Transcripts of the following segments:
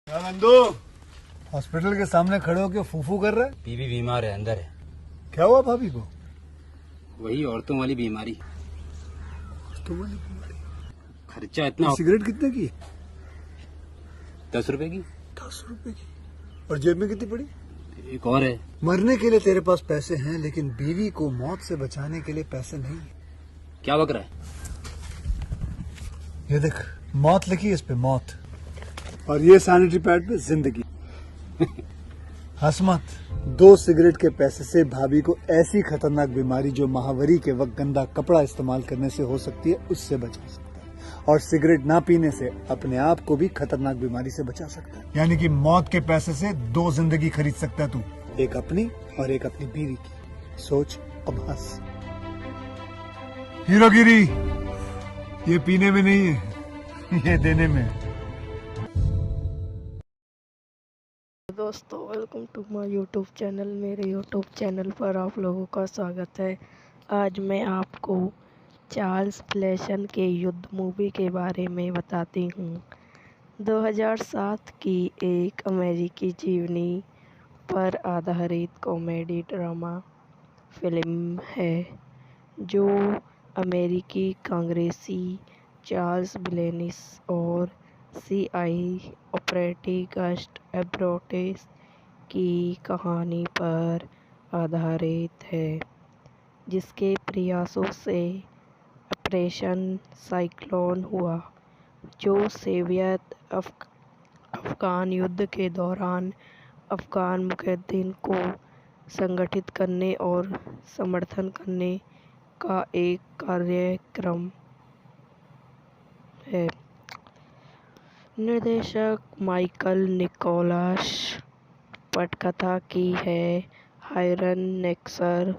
क्या नंदू हॉस्पिटल के सामने खड़े होकर फूफू कर रहा है? बीवी बीमार है, अंदर है। क्या हुआ भाभी को? वही औरतों वाली बीमारी। तुम्हारी बीमारी? खर्चा इतना। सिगरेट कितने की? 10 रुपए की। 10 रुपए की। और जेब में कितनी पड़ी? एक और है। मरने के लिए तेरे पास पैसे हैं, लेकिन बीवी को मौत से बचाने के लिए पैसे नहीं है। क्या बक रहा है? ये देख, मौत लिखी है इस पे, मौत। और ये सैनिटरी पैड पे जिंदगी। हंस मत। 2 सिगरेट के पैसे से भाभी को ऐसी खतरनाक बीमारी जो महावरी के वक्त गंदा कपड़ा इस्तेमाल करने से हो सकती है, उससे बचा सकता है। और सिगरेट ना पीने से अपने आप को भी खतरनाक बीमारी से बचा सकता है। यानी कि मौत के पैसे से 2 जिंदगी खरीद सकता है तू, एक अपनी और एक अपनी बीवी की। सोच, अब हंस। हीरोगिरी ये पीने में नहीं है, ये देने में है। दोस्तों, welcome to my YouTube channel. मेरे यूट्यूब चैनल पर आप लोगों का स्वागत है। आज मैं आपको चार्ल्स फ्लेशन के युद्ध मूवी के बारे में बताती हूँ। 2007 की एक अमेरिकी जीवनी पर आधारित कॉमेडी ड्रामा फिल्म है जो अमेरिकी कांग्रेसी चार्ल्स ब्लेनिस और सीआई ऑपरेटिव गस्ट एब्रोटिस की कहानी पर आधारित है, जिसके प्रयासों से ऑपरेशन साइक्लोन हुआ, जो सोवियत अफगान युद्ध के दौरान अफगान मुजाहिदीन को संगठित करने और समर्थन करने का एक कार्यक्रम है। निर्देशक माइकल निकोलस। पटकथा की है हायरन नेक्सर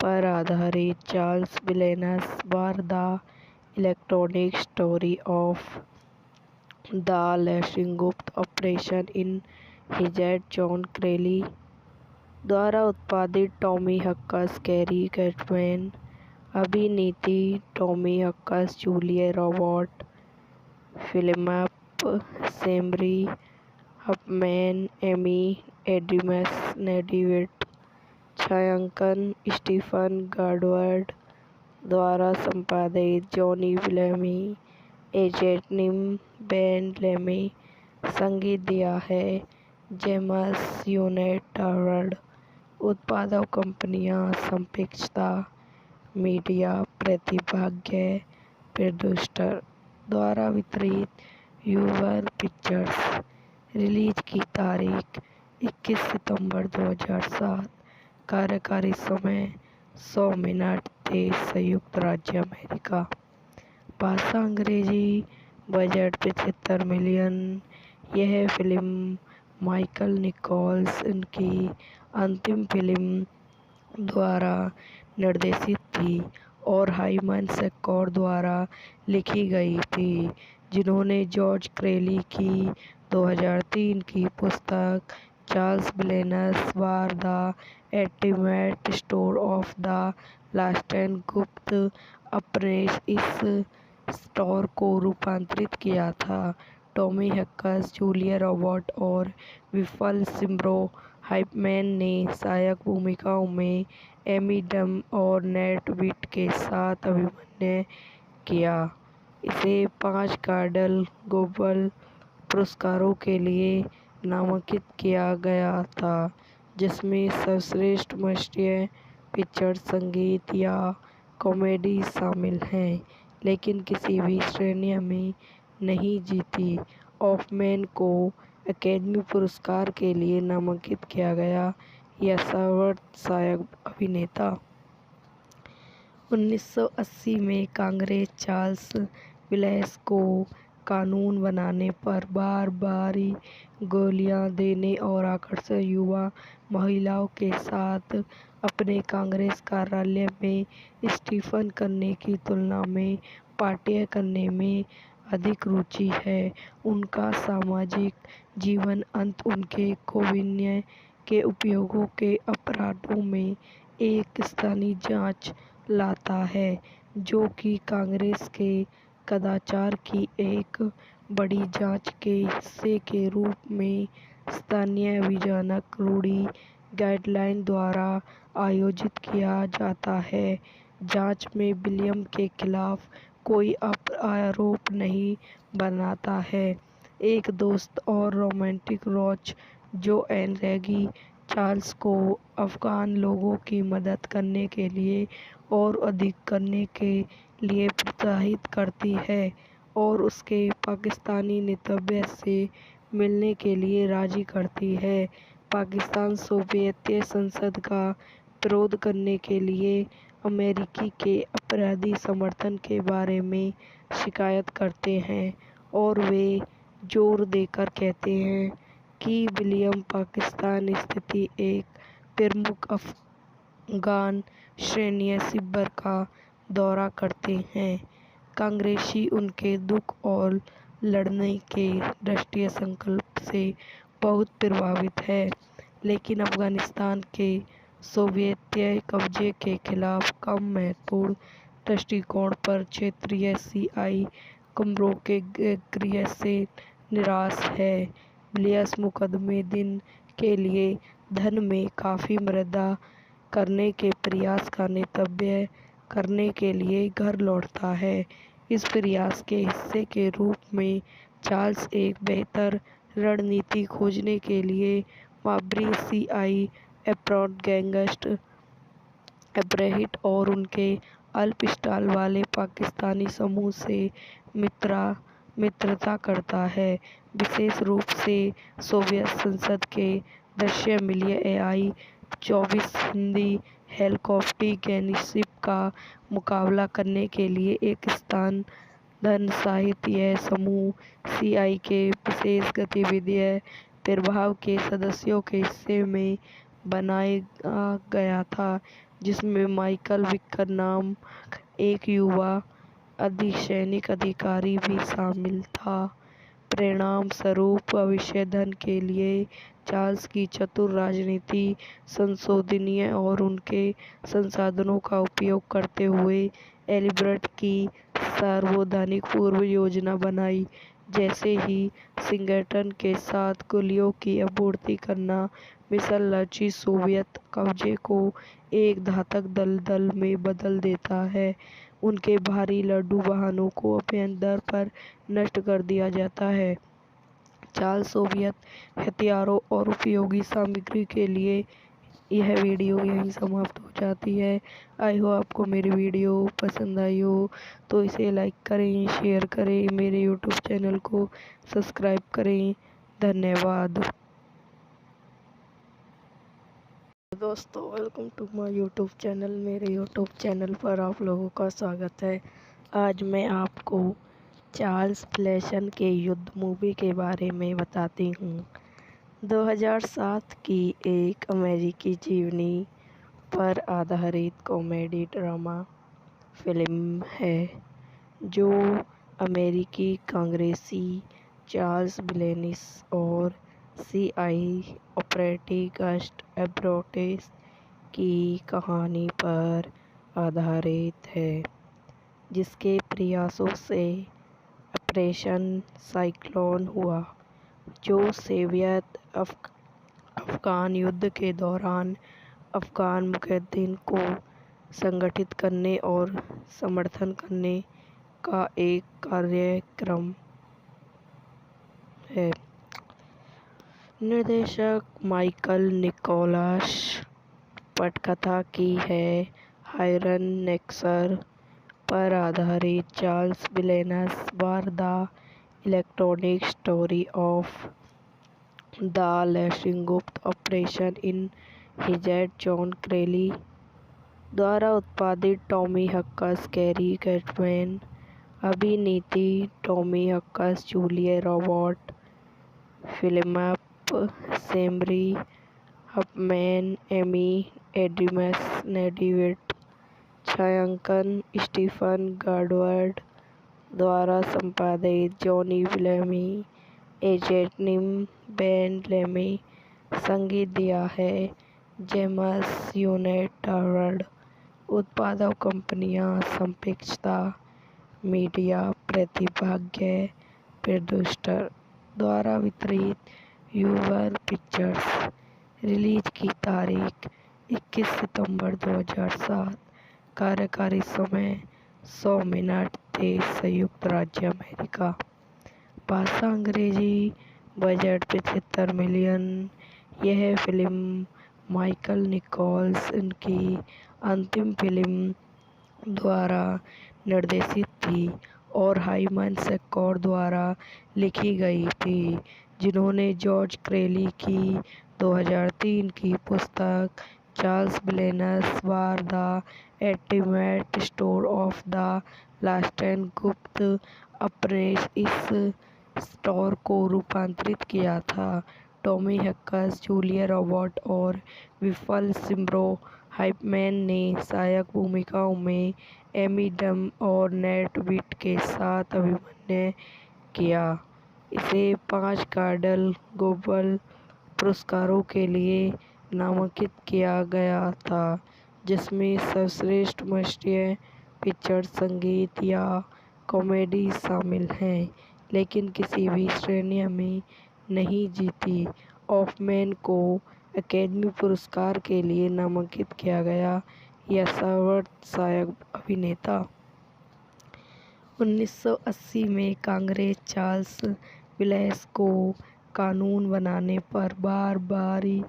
पर आधारित चार्ल्स ब्लेनस बार the electronic story of the lashing गुप्त ऑपरेशन इन हिजेट जॉन क्रेली द्वारा उत्पादित। टॉमी हक्कस, कैरी कैटमैन, अभिनीति Tommy हक्कस, Julia Robert, Philip सेम्बरी, Hoffman, Amy Adams, David, छायांकन स्टीफन गार्डवर्ड द्वारा संपादित। जॉनी ब्लेमी, एजेनिम बेन लेमी। संगीत दिया है जेम्स यूनेट टावर्ड। उत्पादक कंपनियां संपिक्ता मीडिया, प्रतिभाग्य प्रोड्यूसर द्वारा वितरित, यूवर पिक्चर्स। रिलीज की तारीख 21 सितंबर 2007। कार्यकारी समय 100 मिनट। देश संयुक्त राज्य अमेरिका। भाषा अंग्रेजी। Budget 75 million. यह फिल्म माइकल निकोल्स की अंतिम फिल्म द्वारा निर्देशित थी और हाइमन सेक्कॉर द्वारा लिखी गई थी, जिन्होंने जॉर्ज क्रेली की 2003 की पुस्तक चार्ल्स ब्लेनस war the ultimate story of the लास्टेन गुप्त ऑपरेशन इस स्टोर को रूपांतरित किया था। टॉमी हक्कस, जूलिया रॉबर्ट और विफल सिम्ब्रो हाइपमैन ने सहायक भूमिकाओं में एमी डम और नेट विट के साथ अभिनय किया। इसे 5 गोल्डन ग्लोब पुरस्कारों के लिए नामांकित किया गया था, जिसमें सर्वश्रेष्ठ मोशन पिक्चर, संगीत या कॉमेडी शामिल हैं, लेकिन किसी भी श्रेणी में नहीं जीती। हॉफमैन को अकेडमी पुरस्कार के लिए नामांकित किया गया या सर्वोत्कृष्ट सहायक अभिनेता। 1980 में कांग्रेस चार्ल्स ब्लेस को कानून बनाने पर बार-बारी गोलियां देने और आकर्षक युवा महिलाओं के साथ अपने कांग्रेस कार्यालय में इस्तीफा करने की तुलना में पार्टियां करने में अधिक रुचि है। उनका सामाजिक जीवन अंत उनके गोपनीय के उपयोगों के अपराधों में एक स्थानीय जांच लाता है, जो कि कांग्रेस के कदाचार की एक बड़ी जांच के हिस्से के रूप में स्थानीय विधानक रूढ़ि गाइडलाइन द्वारा आयोजित किया जाता है। जांच में विलियम के खिलाफ कोई आरोप नहीं बनाता है। एक दोस्त और रोमांटिक रोच जोएन रेगी चार्ल्स को अफगान लोगों की मदद करने के लिए और अधिक करने के लिए प्रोत्साहित करती है और उसके पाकिस्तानी नेतृत्व से मिलने के लिए राजी करती है। पाकिस्तान सोवियत संसद का विरोध करने के लिए अमेरिकी के अपराधी समर्थन के बारे में शिकायत करते हैं और वे जोर देकर कहते हैं कि विलियम पाकिस्तान स्थित एक प्रमुख अफगान सैन्य शिविर का दौरा करते हैं। कांग्रेसी उनके दुख और लड़ने के राष्ट्रीय संकल्प से बहुत प्रभावित है, लेकिन अफगानिस्तान के सोवियत कब्जे के खिलाफ कम महत्वपूर्ण दृष्टिकोण पर क्षेत्रीय सीआई कमरों के गृह से निराश है। विलियम्स मुकदमे दिन के लिए धन में काफी मृदा करने के प्रयास का नेतृत्व करने के लिए घर लौटता है। इस प्रयास के हिस्से के रूप में चार्ल्स एक बेहतर रणनीति खोजने के लिए बाबरी सीआई एप्रोड गैंगस्टर अब्राहिट और उनके अल्पस्टाल वाले पाकिस्तानी समूह से मित्रता करता है, विशेष रूप से सोवियत संसद के दृश्य मिलिए AI-24 हिंदी हेलीकॉप्टर गनशिप का मुकाबला करने के लिए एक धन सहित यह समूह सीआई के विशेष गतिविधि प्रभाव के सदस्यों के हिस्से में बनाया गया था, जिसमें माइकल विकर नाम एक युवा अर्धसैनिक अधिकारी भी शामिल था। परिणाम स्वरूप भविष्य धन के लिए चार्ल्स की चतुर राजनीति संशोधनीय और उनके संसाधनों का उपयोग करते हुए एलिबर्ट की सार्वजनिक पूर्व योजना बनाई, जैसे ही वाशिंगटन के साथ गोलियों की आपूर्ति करना। मिशन लची सोवियत कब्जे को एक घातक दलदल में बदल देता है। उनके भारी लड़ाकू वाहनों को अभ्यंतर पर नष्ट कर दिया जाता है। चार्ल्स सोवियत हथियारों और उपयोगी सामग्री के लिए यह वीडियो यहीं समाप्त हो जाती है। आई होप आपको मेरी वीडियो पसंद आई हो तो इसे लाइक करें, शेयर करें, मेरे यूट्यूब चैनल को सब्सक्राइब करें। धन्यवाद दोस्तों, welcome to my YouTube channel. मेरे यूट्यूब चैनल पर आप लोगों का स्वागत है। आज मैं आपको चार्ल्स ब्लेसन के युद्ध मूवी के बारे में बताती हूँ। 2007 की एक अमेरिकी जीवनी पर आधारित कॉमेडी ड्रामा फिल्म है जो अमेरिकी कांग्रेसी चार्ल्स ब्लेनिस और सीआई ऑपरेटिव गस्ट एब्रोटेस की कहानी पर आधारित है, जिसके प्रयासों से ऑपरेशन साइक्लोन हुआ, जो सोवियत अफगान युद्ध के दौरान अफगान मुजाहिदीन को संगठित करने और समर्थन करने का एक कार्यक्रम है। निर्देशक माइकल निकोलस, पटकथा की है हायरन नेक्सर पर आधारित चार्ल्स ब्लेनस बार the electronic story of the lancing गुप्त ऑपरेशन इन हिजेड जॉन क्रेली द्वारा उत्पादित टॉमी हक्कस, कैरी कैटमैन, अभिनीति Tommy हक्कस, Julia Robert, Philip Semri, Hoffman, Amy Adams, David, छायांकन स्टीफन गार्डवर्ड द्वारा संपादित, जॉनी विलेमी, एजेनिम बेन लेमी, संगीत दिया है जेम्स यूनाइटेड, उत्पादक कंपनियां संपृक्तता मीडिया, प्रतिभाग्य प्रोड्यूसर द्वारा वितरित यूवर पिक्चर्स। रिलीज की तारीख 21 सितंबर 2007। कार्यकारी समय 100 मिनट। देश संयुक्त राज्य अमेरिका। भाषा अंग्रेजी। Budget 75 million. यह फिल्म माइकल निकोल्स की अंतिम फिल्म द्वारा निर्देशित थी और हाइमन सेक्कॉर्ड द्वारा लिखी गई थी, जिन्होंने जॉर्ज क्रेली की 2003 की पुस्तक चार्ल्स विलेनस war the ultimate story of the last and गुप्त अपने इस स्टोर को रूपांतरित किया था। टॉमी हैंक्स, जूलिया रॉबर्ट और विल्फर सिम्ब्रो हाइफमैन ने सहायक भूमिकाओं में एमी डम और नेट विट के साथ अभिनय किया। इसे 5 गोल्डन ग्लोब पुरस्कारों के लिए नामांकित किया गया था, जिसमें सर्वश्रेष्ठ राष्ट्रीय पिक्चर, संगीत या कॉमेडी शामिल हैं, लेकिन किसी भी श्रेणी में नहीं जीती। हॉफमैन को अकादमी पुरस्कार के लिए नामांकित किया गया या सर्वोत्कृष्ट सहायक अभिनेता। 1980 में कांग्रेस चार्ल्स विल्स को कानून बनाने पर बार-बारी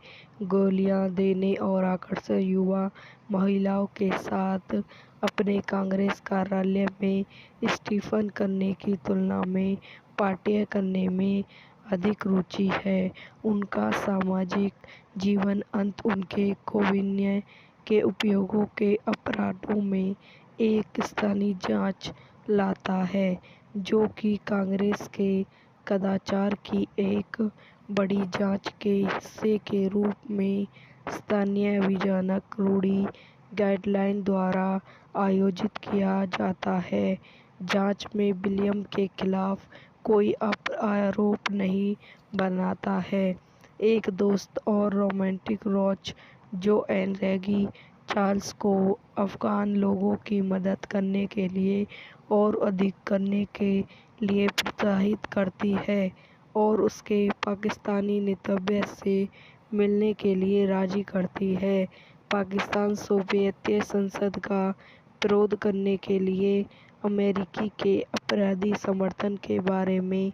गालियां देने और आकर्षक युवा महिलाओं के साथ अपने कांग्रेस कार्यालय में इस्तीफा करने की तुलना में पार्टियां करने में अधिक रुचि है। उनका सामाजिक जीवन अंत उनके गोपनीयता के उपयोग के अपराधों में एक स्थानीय जांच लाता है, जो कि कांग्रेस के कदाचार की एक बड़ी जांच के हिस्से के रूप में स्थानीय विधायक रूडी गाइडलाइन द्वारा आयोजित किया जाता है। जांच में विलियम के खिलाफ कोई आरोप नहीं बनाता है। एक दोस्त और रोमांटिक रोच जोएन रेगी चार्ल्स को अफगान लोगों की मदद करने के लिए और अधिक करने के लिए प्रोत्साहित करती है और उसके पाकिस्तानी नेतृत्व से मिलने के लिए राजी करती है। पाकिस्तान सोवियत संसद का विरोध करने के लिए अमेरिकी के अपराधी समर्थन के बारे में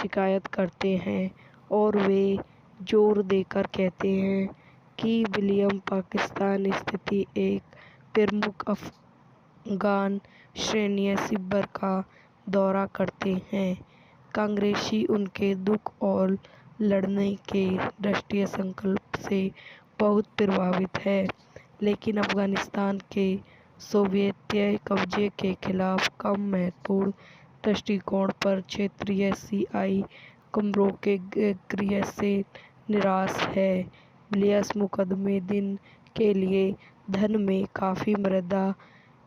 शिकायत करते हैं और वे जोर देकर कहते हैं कि विलियम पाकिस्तान स्थित एक प्रमुख अफगान सैन्य शिविर का दौरा करते हैं। कांग्रेसी उनके दुख और लड़ने के राष्ट्रीय संकल्प से बहुत प्रभावित है, लेकिन अफगानिस्तान के सोवियत कब्जे के खिलाफ कम महत्वपूर्ण दृष्टिकोण पर क्षेत्रीय सीआई कमरों के गिरने से निराश है। विलियम्स मुकदमे दिन के लिए धन में काफी मृदा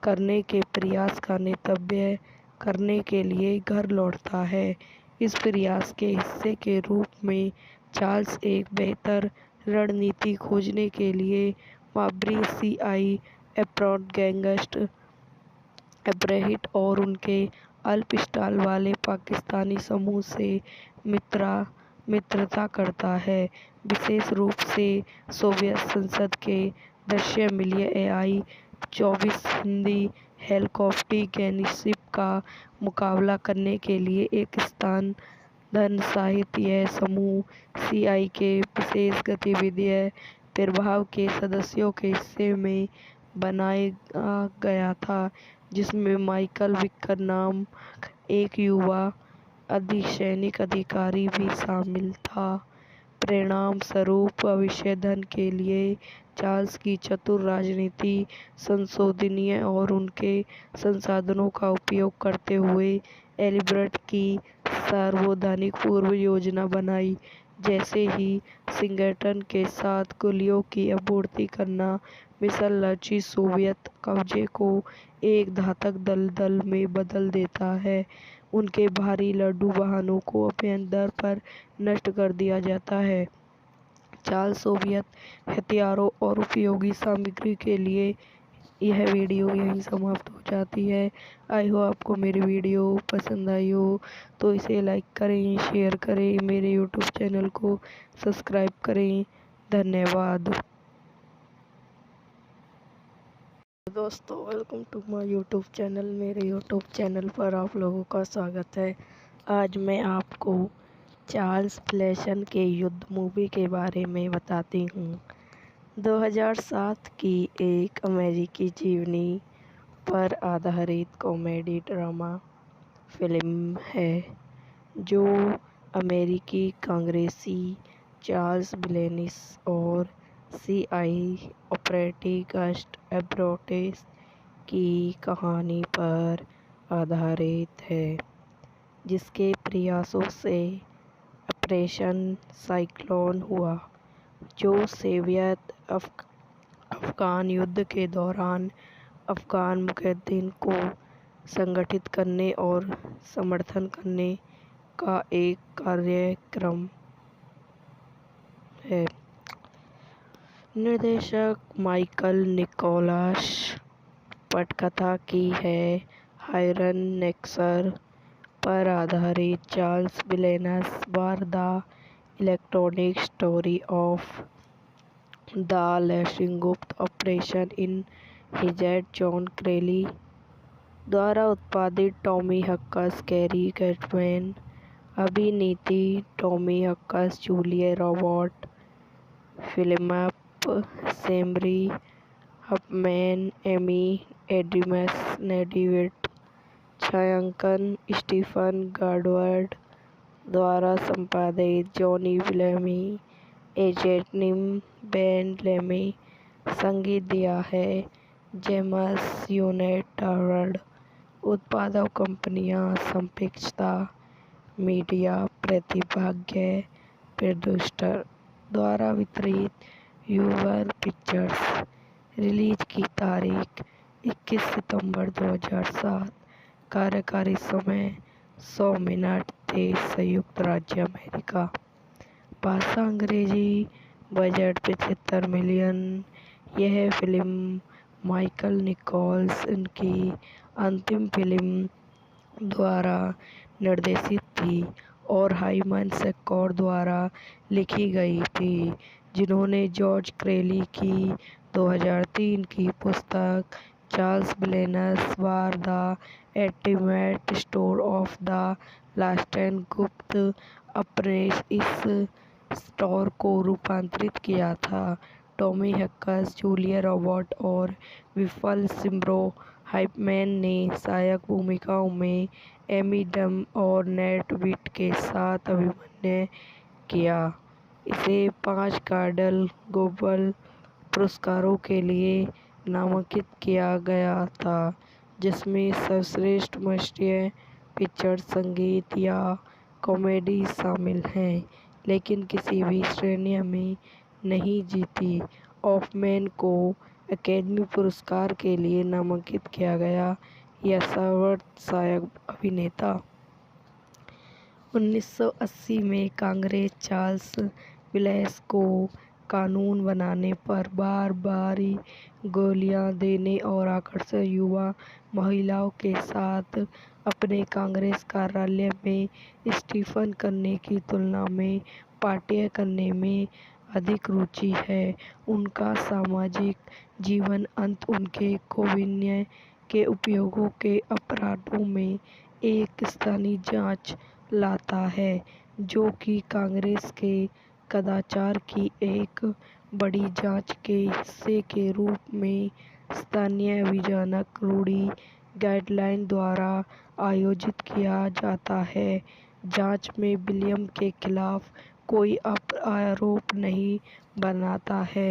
करने के प्रयास का नेतृत्व करने के लिए घर लौटता है। इस प्रयास के हिस्से के रूप में चार्ल्स एक बेहतर रणनीति खोजने के लिए बाबरी सीआई अप्रोच गैंगस्टर अब्राहिट और उनके अल्पस्थाई वाले पाकिस्तानी समूह से मित्रता करता है, विशेष रूप से सोवियत संसद के दृश्य मिलिए AI-24 हिंदी हेलीकॉप्टर गनशिप का मुकाबला करने के लिए एक धन सहित। यह समूह सीआई के विशेष गतिविधि प्रभाग के सदस्यों के हिस्से में बनाया गया था, जिसमें माइकल विकर नामक एक युवा अर्धसैनिक अधिकारी भी शामिल था। परिणाम स्वरूप भविष्य धन के लिए चार्ल्स की चतुर राजनीति, संशोधनीय और उनके संसाधनों का उपयोग करते हुए एलिबर्ट की सार्वजनिक पूर्व योजना बनाई, जैसे ही वाशिंगटन के साथ गोलियों की आपूर्ति करना। मिशन लक्ष्य सोवियत कब्जे को एक घातक दलदल में बदल देता है। उनके भारी लड़ाकू वाहनों को अभ्यंतर पर नष्ट कर दिया जाता है। चार्ल्स सोवियत हथियारों और उपयोगी सामग्री के लिए यह वीडियो यहीं समाप्त हो जाती है। आई हो आपको मेरी वीडियो पसंद आई हो तो इसे लाइक करें, शेयर करें, मेरे यूट्यूब चैनल को सब्सक्राइब करें। धन्यवाद दोस्तों, welcome to my YouTube channel. मेरे यूट्यूब चैनल पर आप लोगों का स्वागत है। आज मैं आपको चार्ल्स फ्लेशन के युद्ध मूवी के बारे में बताती हूँ। 2007 की एक अमेरिकी जीवनी पर आधारित कॉमेडी ड्रामा फिल्म है जो अमेरिकी कांग्रेसी चार्ल्स ब्लेनिस और सीआई ऑपरेटिव गस्ट एब्रोटेस की कहानी पर आधारित है, जिसके प्रयासों से ऑपरेशन साइक्लोन हुआ, जो सोवियत अफगान युद्ध के दौरान अफगान मुजाहिदीन को संगठित करने और समर्थन करने का एक कार्यक्रम है। निर्देशक माइकल निकोलस, पटकथा की है हायरन नेक्सर पर आधारित चार्ल्स ब्लेनस बार the electronic story of the lashing गुप्त ऑपरेशन इन हिजेट जॉन क्रेली द्वारा उत्पादित। टॉमी हक्कस, कैरी कैटमैन, अभिनीति Tommy हक्कस, Julia Robert, Philip Semri, Hoffman, Amy Adams, नेडिविट, छायांकन स्टीफन गार्डवर्ड द्वारा संपादित। जॉनी ब्लेमी, एजेटिम बेन लेमी, संगीत दिया है जेम्स यूनेट हार्वर्ड। उत्पादक कंपनियां संपिक्ता मीडिया, प्रतिभाग्य प्रोड्यूसर द्वारा वितरित, यूवर पिक्चर्स। रिलीज की तारीख 21 सितंबर 2007। कार्यकारी समय 100 मिनट। देश संयुक्त राज्य अमेरिका। भाषा अंग्रेजी। Budget 75 million. यह फिल्म माइकल निकोल्स की अंतिम फिल्म द्वारा निर्देशित थी और हाइमन सेक्सर द्वारा लिखी गई थी, जिन्होंने जॉर्ज क्रेली की 2003 की पुस्तक चार्ल्स ब्लेनस war the ultimate story of the लास्टेन गुप्त ऑपरेशन इस स्टोर को रूपांतरित किया था। टॉमी हक्कस, जूलिया रॉबर्ट और विफल सिम्ब्रो हाइपमैन ने सहायक भूमिकाओं में एमी डम और नेट विट के साथ अभिनय किया। इसे 5 गोल्डन ग्लोब पुरस्कारों के लिए नामांकित किया गया था, जिसमें सर्वश्रेष्ठ मोशन पिक्चर, संगीत या कॉमेडी शामिल हैं, लेकिन किसी भी श्रेणी में नहीं जीती। हॉफमैन को अकादमी पुरस्कार के लिए नामांकित किया गया या सर्वोत्कृष्ट सहायक अभिनेता। 1980 में कांग्रेस चार्ल्स विल्स को कानून बनाने पर बार-बारी गोलियां देने और आकर्षक युवा महिलाओं के साथ अपने कांग्रेस कार्यालय में इस्तीफा करने की तुलना में पार्टी करने में अधिक रुचि है। उनका सामाजिक जीवन अंत उनके कोविड के उपयोगों के अपराधों में एक स्थानीय जांच लाता है, जो कि कांग्रेस के कदाचार की एक बड़ी जांच के हिस्से के रूप में स्थानीय विधानक रूढ़ि गाइडलाइन द्वारा आयोजित किया जाता है। जांच में विलियम के खिलाफ कोई आरोप नहीं बनाता है।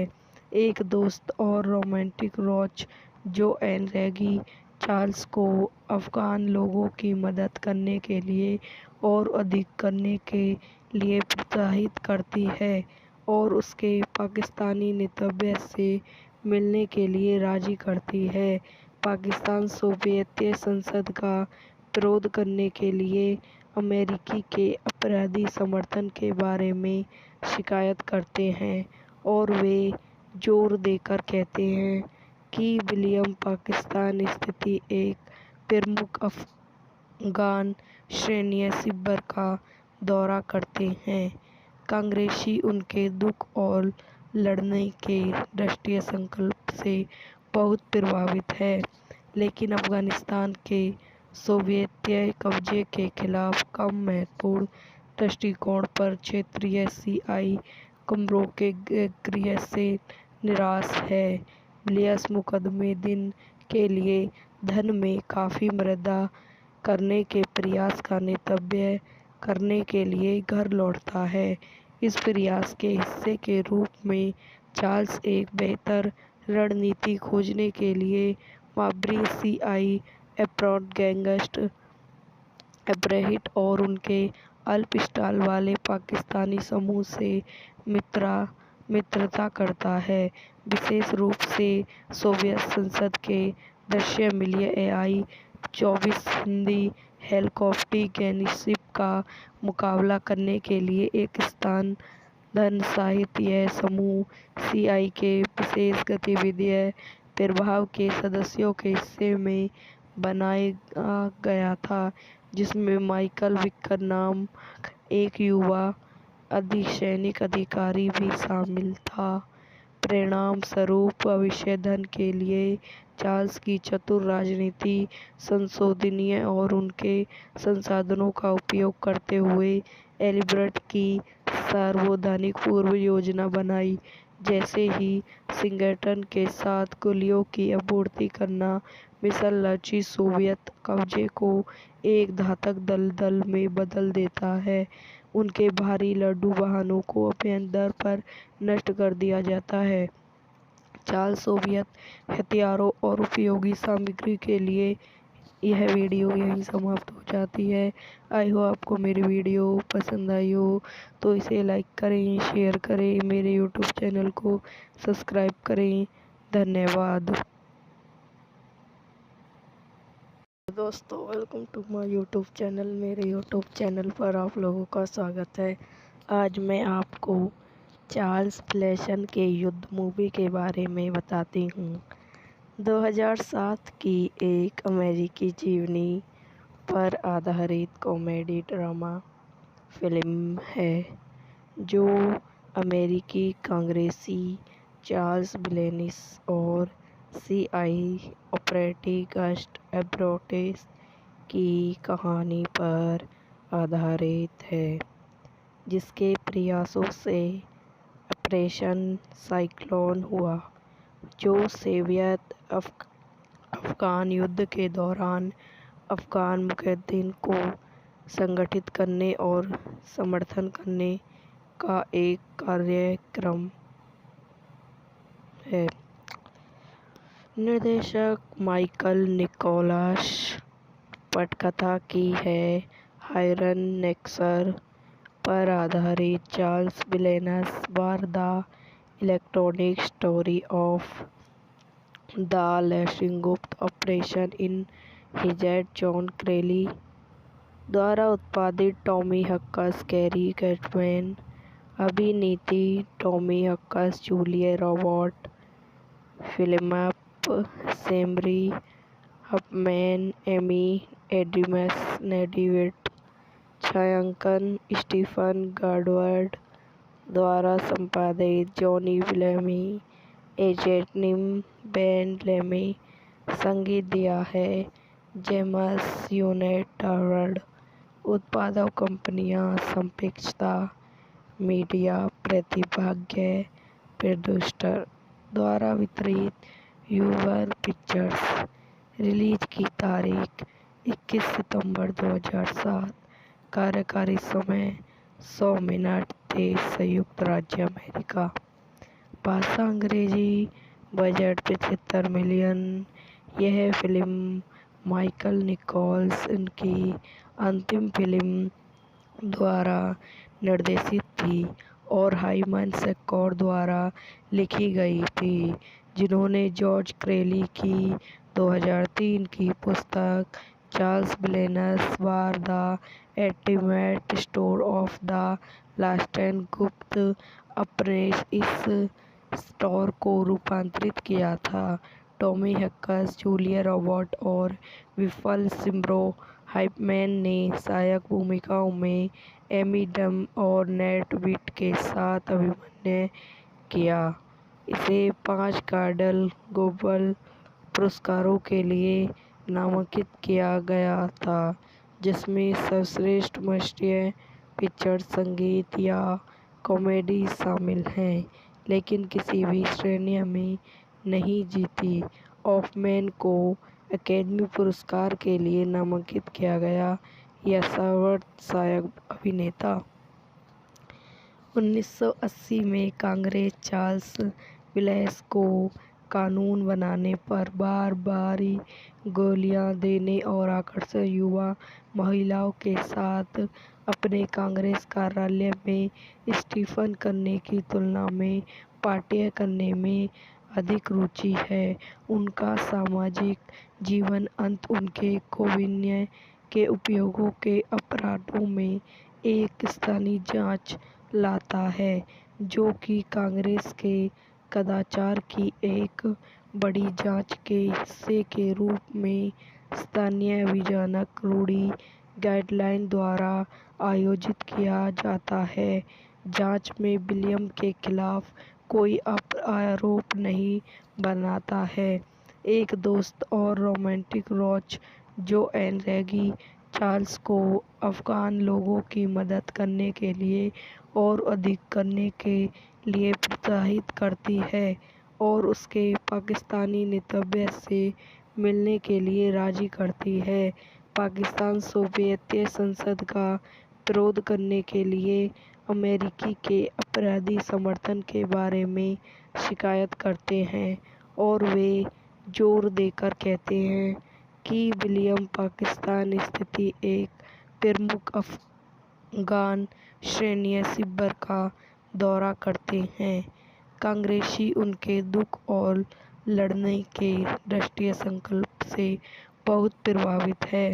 एक दोस्त और रोमांटिक रोच जोएन रेगी चार्ल्स को अफगान लोगों की मदद करने के लिए और अधिक करने के लिए प्रोत्साहित करती है और उसके पाकिस्तानी नेतृत्व से मिलने के लिए राजी करती है। पाकिस्तान सोवियत संसद का विरोध करने के लिए अमेरिकी के अपराधी समर्थन के बारे में शिकायत करते हैं और वे जोर देकर कहते हैं कि विलियम पाकिस्तान स्थित एक प्रमुख अफगान सैन्य शिविर का दौरा करते हैं। कांग्रेसी उनके दुख और लड़ने के राष्ट्रीय संकल्प से बहुत प्रभावित है, लेकिन अफगानिस्तान के सोवियत कब्जे के खिलाफ कम महत्वपूर्ण दृष्टिकोण पर क्षेत्रीय सीआई कमरों के गृह से निराश है। विलियम्स मुकदमे दिन के लिए धन में काफी मृदा करने के प्रयास का नेतृत्व करने के लिए घर लौटता है। इस प्रयास के हिस्से के रूप में चार्ल्स एक बेहतर रणनीति खोजने के लिए बाबरी सीआई एप्रोच गैंगस्टर अब्राहिट और उनके अल्पस्टाल वाले पाकिस्तानी समूह से मित्रता करता है, विशेष रूप से सोवियत संसद के दृश्य मिलिए AI-24 हिंदी हेलीकॉप्टर गनशिप का मुकाबला करने के लिए एक धन सहित यह समूह सीआई के विशेष गतिविधि प्रभाव के सदस्यों के हिस्से में बनाया गया था, जिसमें माइकल विकर नाम एक युवा अर्धसैनिक अधिकारी भी शामिल था। परिणाम स्वरूप भविष्य धन के लिए चार्ल्स की चतुर राजनीति संशोधनीय और उनके संसाधनों का उपयोग करते हुए एलिबर्ट की सार्वजनिक पूर्व योजना बनाई, जैसे ही वाशिंगटन के साथ गोलियों की आपूर्ति करना। मिशन लक्ष्य सोवियत कब्जे को एक घातक दलदल में बदल देता है। उनके भारी लड़ाकू वाहनों को अभ्यंतर पर नष्ट कर दिया जाता है। चार्ल्स सोवियत हथियारों और उपयोगी सामग्री के लिए यह वीडियो यहीं समाप्त हो जाती है। आई होप आपको मेरी वीडियो पसंद आई हो तो इसे लाइक करें, शेयर करें, मेरे यूट्यूब चैनल को सब्सक्राइब करें। धन्यवाद दोस्तों, welcome to my YouTube channel. मेरे यूट्यूब चैनल पर आप लोगों का स्वागत है। आज मैं आपको चार्ल्स विल्सन के युद्ध मूवी के बारे में बताती हूँ। 2007 की एक अमेरिकी जीवनी पर आधारित कॉमेडी ड्रामा फिल्म है, जो अमेरिकी कांग्रेसी चार्ल्स विल्सन और सीआई ऑपरेटिव गस्ट एब्रोटेस की कहानी पर आधारित है, जिसके प्रयासों से ऑपरेशन साइक्लोन हुआ, जो सोवियत अफगान युद्ध के दौरान अफगान मुजाहिदीन को संगठित करने और समर्थन करने का एक कार्यक्रम है। निर्देशक माइकल निकोलस, पटकथा की है हायरन नेक्सर पर आधारित Charles Wilson war the electronic story of the lancing गुप्त ऑपरेशन इन हिजेड जॉन क्रेली द्वारा उत्पादित। टॉमी हक्स, कैरी कैटमैन, अभिनीति Tommy Hanks, Julia Robert, Philip Semri, Hoffman, Amy Adams, David, छायांकन स्टीफन गॉडवर्ड द्वारा संपादित। जॉनी विल्सन, एजेंटिम बेन लेमी, संगीत दिया है जेम्स यूनिट टावर्ड। उत्पादक कंपनियां संक्षिप्तता मीडिया प्रतिभाग्य प्रोड्यूसर द्वारा वितरित यूवर पिक्चर्स। रिलीज की तारीख 21 सितंबर 2007। कार्यकारी समय 100 मिनट। देश संयुक्त राज्य अमेरिका। भाषा अंग्रेजी। Budget 75 million. यह फिल्म माइकल निकोलस की अंतिम फिल्म द्वारा निर्देशित थी और हाइमन स्कॉट द्वारा लिखी गई थी, जिन्होंने जॉर्ज क्रेली की 2003 की पुस्तक Charles Wilson war the ultimate story of the lancing गुप्त ऑपरेशन इस स्टोरी को रूपांतरित किया था। टॉमी हैंक्स, जूलिया रॉबर्ट और विल्फर सिम्ब्रो हाइपमैन ने सहायक भूमिकाओं में एमी डम और नेट बीट के साथ अभिनय किया। इसे 5 गोल्डन ग्लोब पुरस्कारों के लिए नामांकित किया गया था, जिसमें सर्वश्रेष्ठ मोशन पिक्चर, संगीत या कॉमेडी शामिल हैं, लेकिन किसी भी श्रेणी में नहीं जीती। हॉफमैन को अकेडमी पुरस्कार के लिए नामांकित किया गया या सर्वोत्कृष्ट सहायक अभिनेता। 1980 में कांग्रेस चार्ल्स विल्स को कानून बनाने पर बार-बारी गालियां देने और आकर्षक युवा महिलाओं के साथ अपने कांग्रेस कार्यालय में इस्तीफा करने की तुलना में पार्टियां करने में अधिक रुचि है। उनका सामाजिक जीवन अंत उनके गोपनीयता के उपयोग के अपराधों में एक स्थानीय जांच लाता है, जो कि कांग्रेस के कदाचार की एक बड़ी जांच के हिस्से के रूप में स्थानीय विधायक रूडी गिलार्ड द्वारा आयोजित किया जाता है। जांच में विलियम के खिलाफ कोई आरोप नहीं बनाता है। एक दोस्त और रोमांटिक रोज जोएन रेगी चार्ल्स को अफगान लोगों की मदद करने के लिए और अधिक करने के लिए प्रोत्साहित करती है और उसके पाकिस्तानी नेतृत्व से मिलने के लिए राजी करती है। पाकिस्तान सोवियत संसद का विरोध करने के लिए अमेरिका के अपराधी समर्थन के बारे में शिकायत करते हैं और वे जोर देकर कहते हैं कि विलियम पाकिस्तान स्थित एक प्रमुख अफगान सैन्य शिविर का दौरा करते हैं। कांग्रेसी उनके दुख और लड़ने के राष्ट्रीय संकल्प से बहुत प्रभावित है,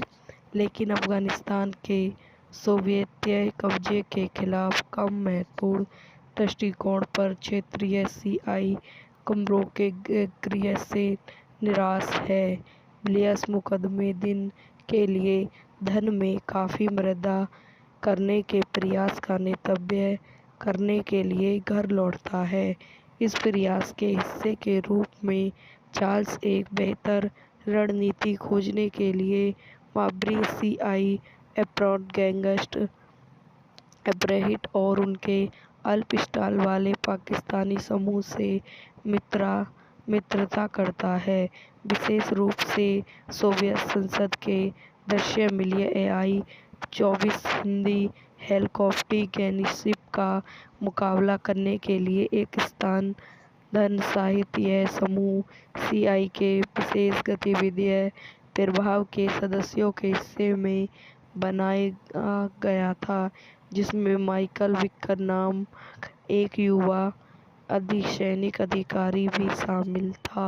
लेकिन अफगानिस्तान के सोवियत कब्जे के खिलाफ कम महत्वपूर्ण दृष्टिकोण पर क्षेत्रीय सीआई कमरों के गृह से निराश है। विलियम्स मुकदमे दिन के लिए धन में काफी मृदा करने के प्रयास का नेतृत्व करने के लिए घर लौटता है। इस प्रयास के हिस्से के रूप में चार्ल्स एक बेहतर रणनीति खोजने के लिए बाबरी सीआई अप्रोच गैंगस्टर अब्राहिट और उनके अल्पस्थाई वाले पाकिस्तानी समूह से मित्रता करता है, विशेष रूप से सोवियत संसद के दृश्य मिलिए आई-24 हिंदी हेलीकॉप्टर गनशिप का मुकाबला करने के लिए एक धन सहित। यह समूह सीआई के विशेष गतिविधि प्रभाग के सदस्यों के हिस्से में बनाया गया था, जिसमें माइकल विकर नामक एक युवा अर्धसैनिक अधिकारी भी शामिल था।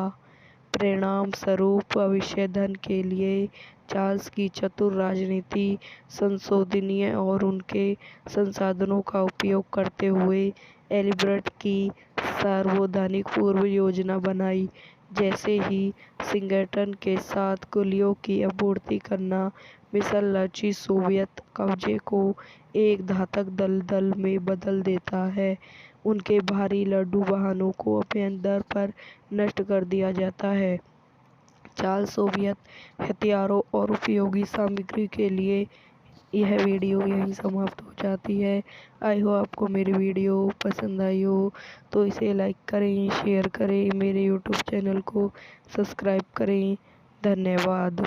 परिणाम स्वरूप भविष्य धन के लिए चार्ल्स की चतुर राजनीति, संशोधनीय और उनके संसाधनों का उपयोग करते हुए एलिजाबेथ की सार्वजनिक पूर्व योजना बनाई, जैसे ही वाशिंगटन के साथ गोलियों की आपूर्ति करना मिसाइल लॉन्चिंग सोवियत कब्जे को एक घातक दलदल में बदल देता है। उनके भारी लड़ाकू वाहनों को अभ्यंतर पर नष्ट कर दिया जाता है। चार्ल्स सोवियत हथियारों और उपयोगी सामग्री के लिए। यह वीडियो यहीं समाप्त हो जाती है। आई होप आपको मेरी वीडियो पसंद आई हो तो इसे लाइक करें, शेयर करें, मेरे यूट्यूब चैनल को सब्सक्राइब करें। धन्यवाद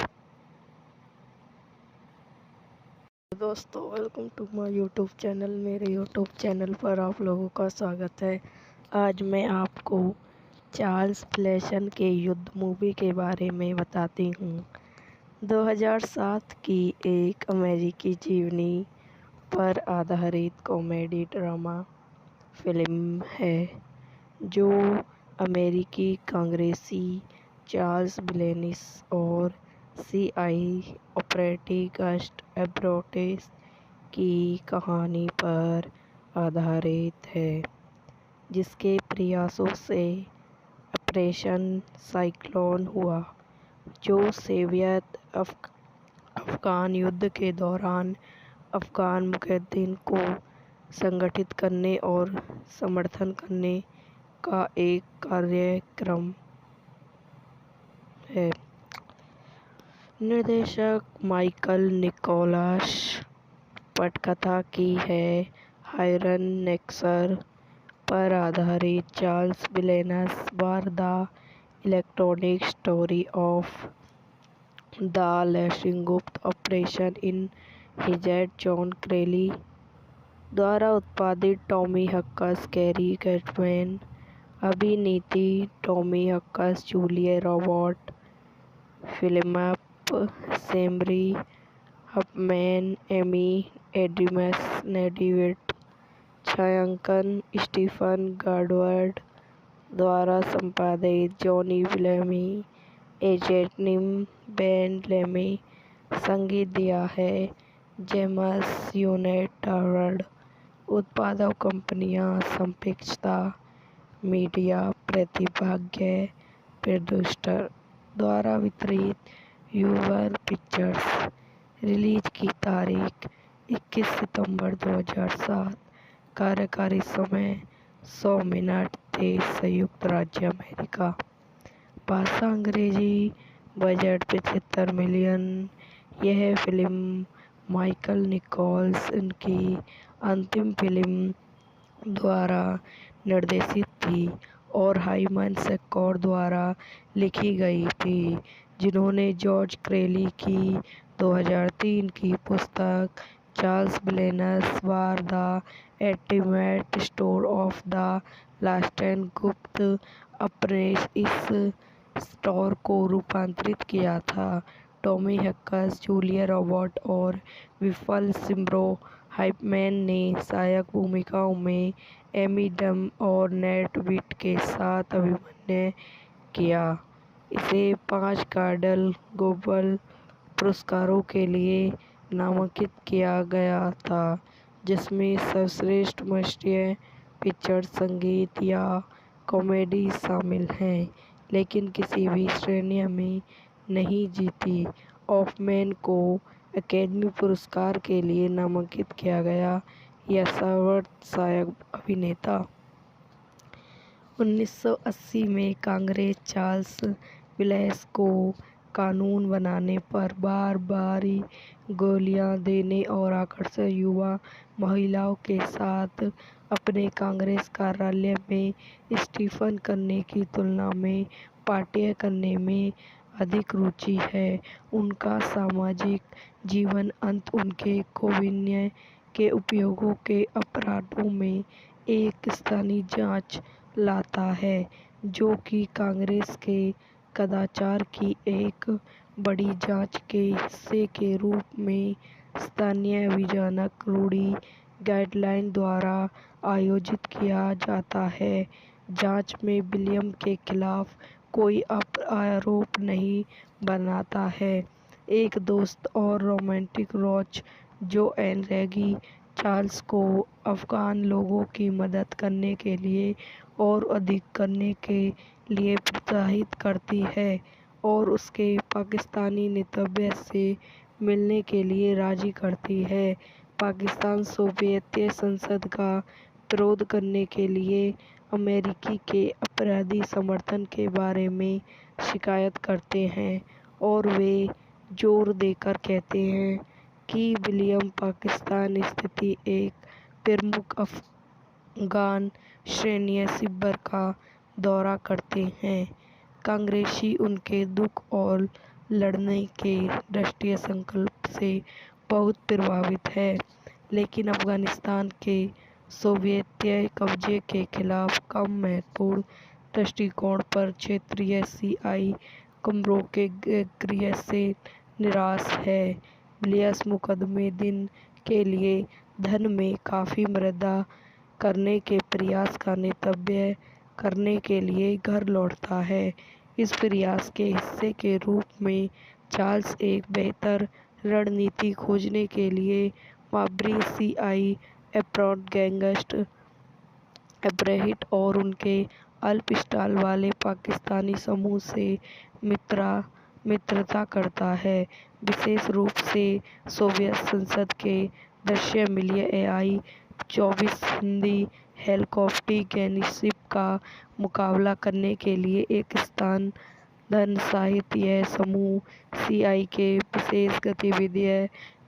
दोस्तों, welcome to my YouTube channel. मेरे यूट्यूब चैनल पर आप लोगों का स्वागत है। आज मैं आपको चार्ल्स विल्स के युद्ध मूवी के बारे में बताती हूँ। 2007 की एक अमेरिकी जीवनी पर आधारित कॉमेडी ड्रामा फिल्म है, जो अमेरिकी कांग्रेसी चार्ल्स विल्स और सीआई ऑपरेटिव गस्ट अब्राहम की कहानी पर आधारित है, जिसके प्रयासों से ऑपरेशन साइक्लोन हुआ, जो सोवियत अफगान युद्ध के दौरान अफगान मुजाहिदीन को संगठित करने और समर्थन करने का एक कार्यक्रम है। निर्देशक माइकल निकोलस। पटकथा की है हायरन नेक्सर पर आधारित चार्ल्स विलेनस war the electronic story of the लेशिंगुप्त ऑपरेशन इन हिजेट जॉन क्रेली द्वारा उत्पादित टॉमी हक्कस, कैरी कैटमैन, अभिनीति Tommy हक्कस, Julia Robert, Philip Semri, Hoffman, Amy Adams, David, छायांकन स्टीफन गार्डवर्ड द्वारा संपादित जॉनी विलेमी, एजेटनिम बेन लेमी, संगीत दिया है जेम्स यूनेटावर्ड। उत्पादक कंपनियां संपेक्षता मीडिया प्रतिभाग्य प्रोड्यूसर द्वारा वितरित यूवर पिक्चर्स। रिलीज की तारीख 21 सितंबर 2007। कार्यकारी समय 100 मिनट। देश संयुक्त राज्य अमेरिका। भाषा अंग्रेजी। Budget 75 million. यह फिल्म माइकल निकोल्स की अंतिम फिल्म द्वारा निर्देशित थी और हाइमन सेकॉर्ड द्वारा लिखी गई थी, जिन्होंने जॉर्ज क्रेली की 2003 की पुस्तक चार्ल्स विलेनस war the ultimate story of the लेशिंगुप्त ऑपरेशन इस स्टोरी को रूपांतरित किया था। टॉमी हक्कस, जूलिया रॉबर्ट और विल्फर सिम्ब्रो हाइफमैन ने सहायक भूमिकाओं में एमी एडम्स और नेट विट के साथ अभिनय किया। इसे 5 गोल्डन ग्लोब पुरस्कारों के लिए नामांकित किया गया था, जिसमें सर्वश्रेष्ठ मोशन पिक्चर, संगीत या कॉमेडी शामिल हैं, लेकिन किसी भी श्रेणी में नहीं जीती। हॉफमैन को अकादमी पुरस्कार के लिए नामांकित किया गया। यह सर्वोत्कृष्ट सहायक अभिनेता। 1980 में कांग्रेस चार्ल्स विलेस को कानून बनाने पर बार-बारी गोलियां देने और आकर्षक युवा महिलाओं के साथ अपने कांग्रेस कार्यालय में इस्तीफा करने की तुलना में पार्टियां करने में अधिक रुचि है। उनका सामाजिक जीवन अंत उनके कोविड के उपयोगों के अपराधों में एक स्थानीय जांच लाता है, जो कि कांग्रेस के कदाचार की एक बड़ी जांच के हिस्से के रूप में स्थानीय विधानक रूढ़ि गाइडलाइन द्वारा आयोजित किया जाता है। जांच में विलियम के खिलाफ कोई आरोप नहीं बनाता है। एक दोस्त और रोमांटिक रोच जोएन रेगी चार्ल्स को अफगान लोगों की मदद करने के लिए और अधिक करने के लिए प्रोत्साहित करती है और उसके पाकिस्तानी नेतृत्व से मिलने के लिए राजी करती है। पाकिस्तान सोवियत संसद का विरोध करने के लिए अमेरिकी के अपराधी समर्थन के बारे में शिकायत करते हैं और वे जोर देकर कहते हैं कि विलियम पाकिस्तान स्थित एक प्रमुख अफगान सैन्य शिविर का दौरा करते हैं। कांग्रेसी उनके दुख और लड़ने के राष्ट्रीय संकल्प से बहुत प्रभावित है, लेकिन अफगानिस्तान के सोवियत कब्जे के खिलाफ कम महत्वपूर्ण दृष्टिकोण पर क्षेत्रीय सीआई कमरों के गिरने से निराश है। विलियम्स मुकदमे दिन के लिए धन में काफी वृद्धि करने के प्रयास का नेतृत्व करने के लिए घर लौटता है। इस प्रयास के हिस्से के रूप में चार्ल्स एक बेहतर रणनीति खोजने के लिए बाबरी सीआई अप्रोच गैंगस्टर अब्राहिट और उनके अल्पस्टाल वाले पाकिस्तानी समूह से मित्रता करता है। विशेष रूप से सोवियत संसद के दृश्य मिलिए AI-24 हिंदी हेलीकॉप्टर गनशिप का मुकाबला करने के लिए एक स्थान साहित्य। यह समूह CI के विशेष गतिविधि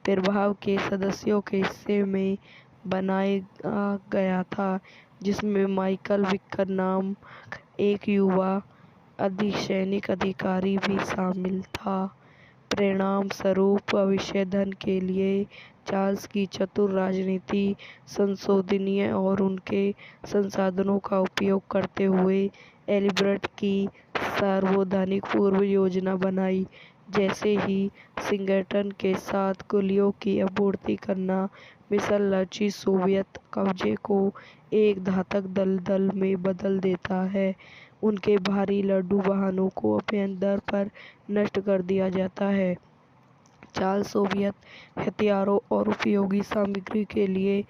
प्रभाव के सदस्यों के हिस्से में बनाया गया था, जिसमें माइकल विकर नाम एक युवा अर्धसैनिक अधिकारी भी शामिल था। परिणाम स्वरूप भविष्य धन के लिए चार्ल्स की चतुर राजनीति, संशोधनीय और उनके संसाधनों का उपयोग करते हुए एलिबर्ट की सार्वजनिक पूर्व योजना बनाई, जैसे ही वाशिंगटन के साथ गोलियों की आपूर्ति करना। मिशन लक्ष्य सोवियत कब्जे को एक घातक दलदल में बदल देता है। उनके भारी लड़ाकू वाहनों को अभ्यंतर पर नष्ट कर दिया जाता है। चार्ल्स सोवियत हथियारों और उपयोगी सामग्री के लिए।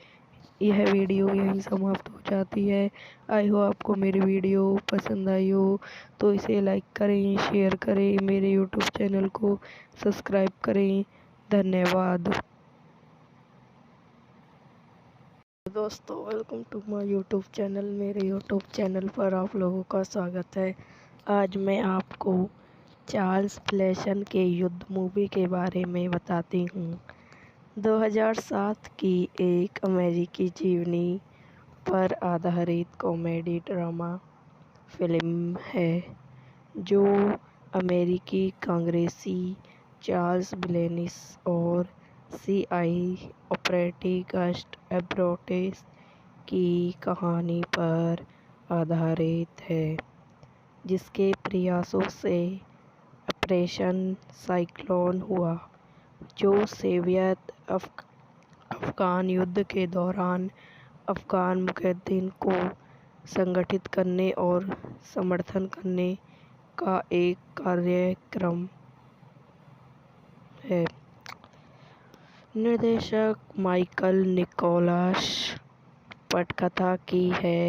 यह वीडियो यहीं समाप्त हो जाती है। आई होप आपको मेरी वीडियो पसंद आई हो तो इसे लाइक करें, शेयर करें, मेरे यूट्यूब चैनल को सब्सक्राइब करें। धन्यवाद दोस्तों, welcome to my YouTube channel. मेरे यूट्यूब चैनल पर आप लोगों का स्वागत है। आज मैं आपको चार्ल्स ब्लेसन के युद्ध मूवी के बारे में बताती हूँ। 2007 की एक अमेरिकी जीवनी पर आधारित कॉमेडी ड्रामा फिल्म है, जो अमेरिकी कांग्रेसी चार्ल्स ब्लेसन और CI ऑपरेटिव गस्ट एब्रोटेस की कहानी पर आधारित है, जिसके प्रयासों से ऑपरेशन साइक्लोन हुआ, जो सोवियत अफगान युद्ध के दौरान अफगान मुजाहिदीन को संगठित करने और समर्थन करने का एक कार्यक्रम है। निर्देशक माइकल निकोलस। पटकथा की है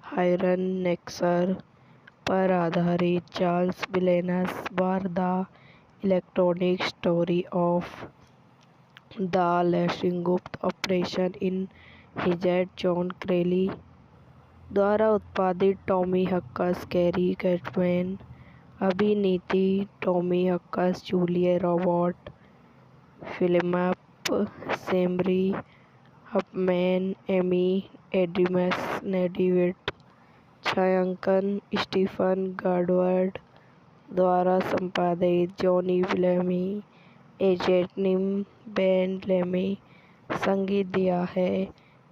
हायरन नेक्सर पर आधारित चार्ल्स ब्लेसन war the electronic story of the lancing गुप्त ऑपरेशन इन हिजेड जॉन क्रेली द्वारा उत्पादित। टॉमी हक्स, कैरी कैटमैन। अभिनीति Tommy Hanks, Julia Robert, Philip Semri, Hoffman, Amy Adams, David. छायांकन स्टीफन गॉडवर्ड द्वारा संपादित। जॉनी बेलमी, एजेनिम बेन लेमी। संगीत दिया है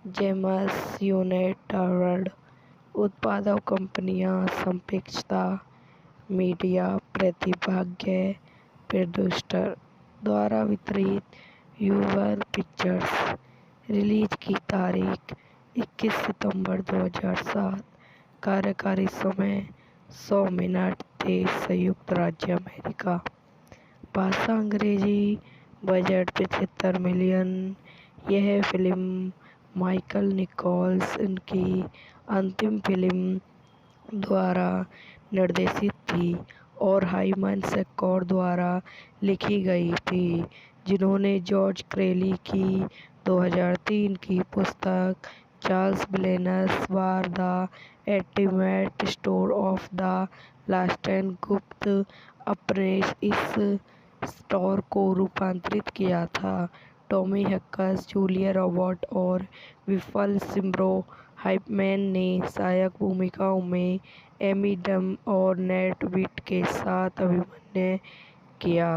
जेम्स यूनिट। उत्पादक कंपनियां संक्षिप्तता मीडिया प्रतिभाग्य प्रोड्यूसर द्वारा वितरित यूवर पिक्चर्स। रिलीज की तारीख 21 सितंबर 2007। कार्यकारी समय 100 मिनट। देश संयुक्त राज्य अमेरिका। भाषा अंग्रेजी। Budget 75 million. यह फिल्म माइकल निकोलस की अंतिम फिल्म द्वारा निर्देशित थी और हाइमन सेक्वर द्वारा लिखी गई थी, जिन्होंने जॉर्ज क्रेली की 2003 की पुस्तक चार्ल्स ब्लेसन war the ultimate story of the lancing गुप्त ऑपरेशन इस स्टोरी को रूपांतरित किया था। टॉमी हक्स, जूलिया रॉबर्ट और फिलिप सेमरी हफमैन ने सहायक भूमिकाओं में एमी एडम्स और नेट बीट के साथ अभिनय किया।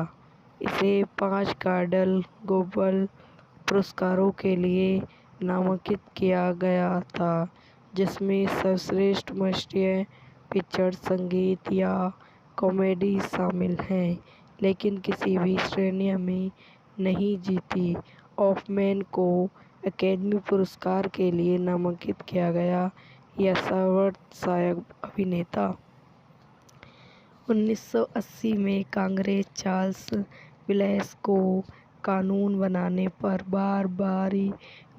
इसे 5 गोल्डन ग्लोब पुरस्कारों के लिए नामांकित किया गया था, जिसमें सर्वश्रेष्ठ मोशन पिक्चर, संगीत या कॉमेडी शामिल हैं, लेकिन किसी भी श्रेणी में नहीं जीती। हॉफमैन को अकादमी पुरस्कार के लिए नामांकित किया गया या सर्वोत्कृष्ट सहायक अभिनेता। 1980 में कांग्रेस चार्ल्स ब्लेसन को कानून बनाने पर बार बारी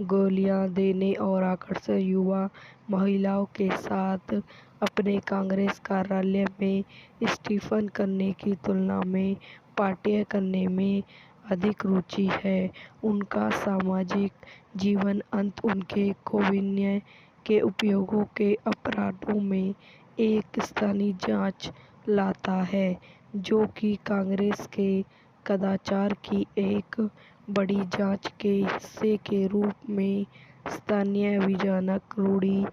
गोलियां देने और आकर्षक युवा महिलाओं के साथ अपने कांग्रेस कार्यालय में स्टीफन करने की तुलना में पार्टियां करने में अधिक रुचि है। उनका सामाजिक जीवन अंत उनके कोविन्य के उपयोगों के अपराधों में एक स्थानीय जांच लाता है, जो कि कांग्रेस के कदाचार की एक बड़ी जांच के हिस्से के रूप में स्थानीय विधानक रूढ़ि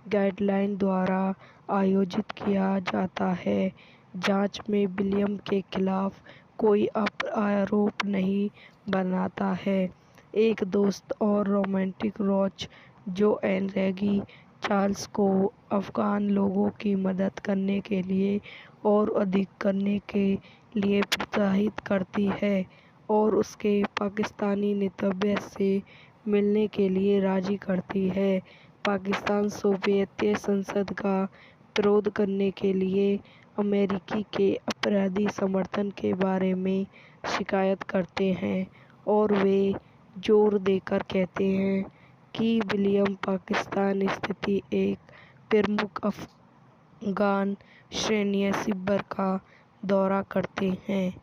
गाइडलाइन द्वारा आयोजित किया जाता है। जांच में विलियम के खिलाफ कोई आरोप नहीं बनाता है। एक दोस्त और रोमांटिक रोच जो एन रेगी चार्ल्स को अफगान लोगों की मदद करने के लिए और अधिक करने के लिए प्रोत्साहित करती है और उसके पाकिस्तानी नेतृत्व से मिलने के लिए राजी करती है। पाकिस्तान सोवियत संसद का विरोध करने के लिए अमेरिकी के अपराधी समर्थन के बारे में शिकायत करते हैं और वे जोर देकर कहते हैं कि विलियम पाकिस्तान स्थित एक प्रमुख अफगान सैन्य शिविर का दौरा करते हैं।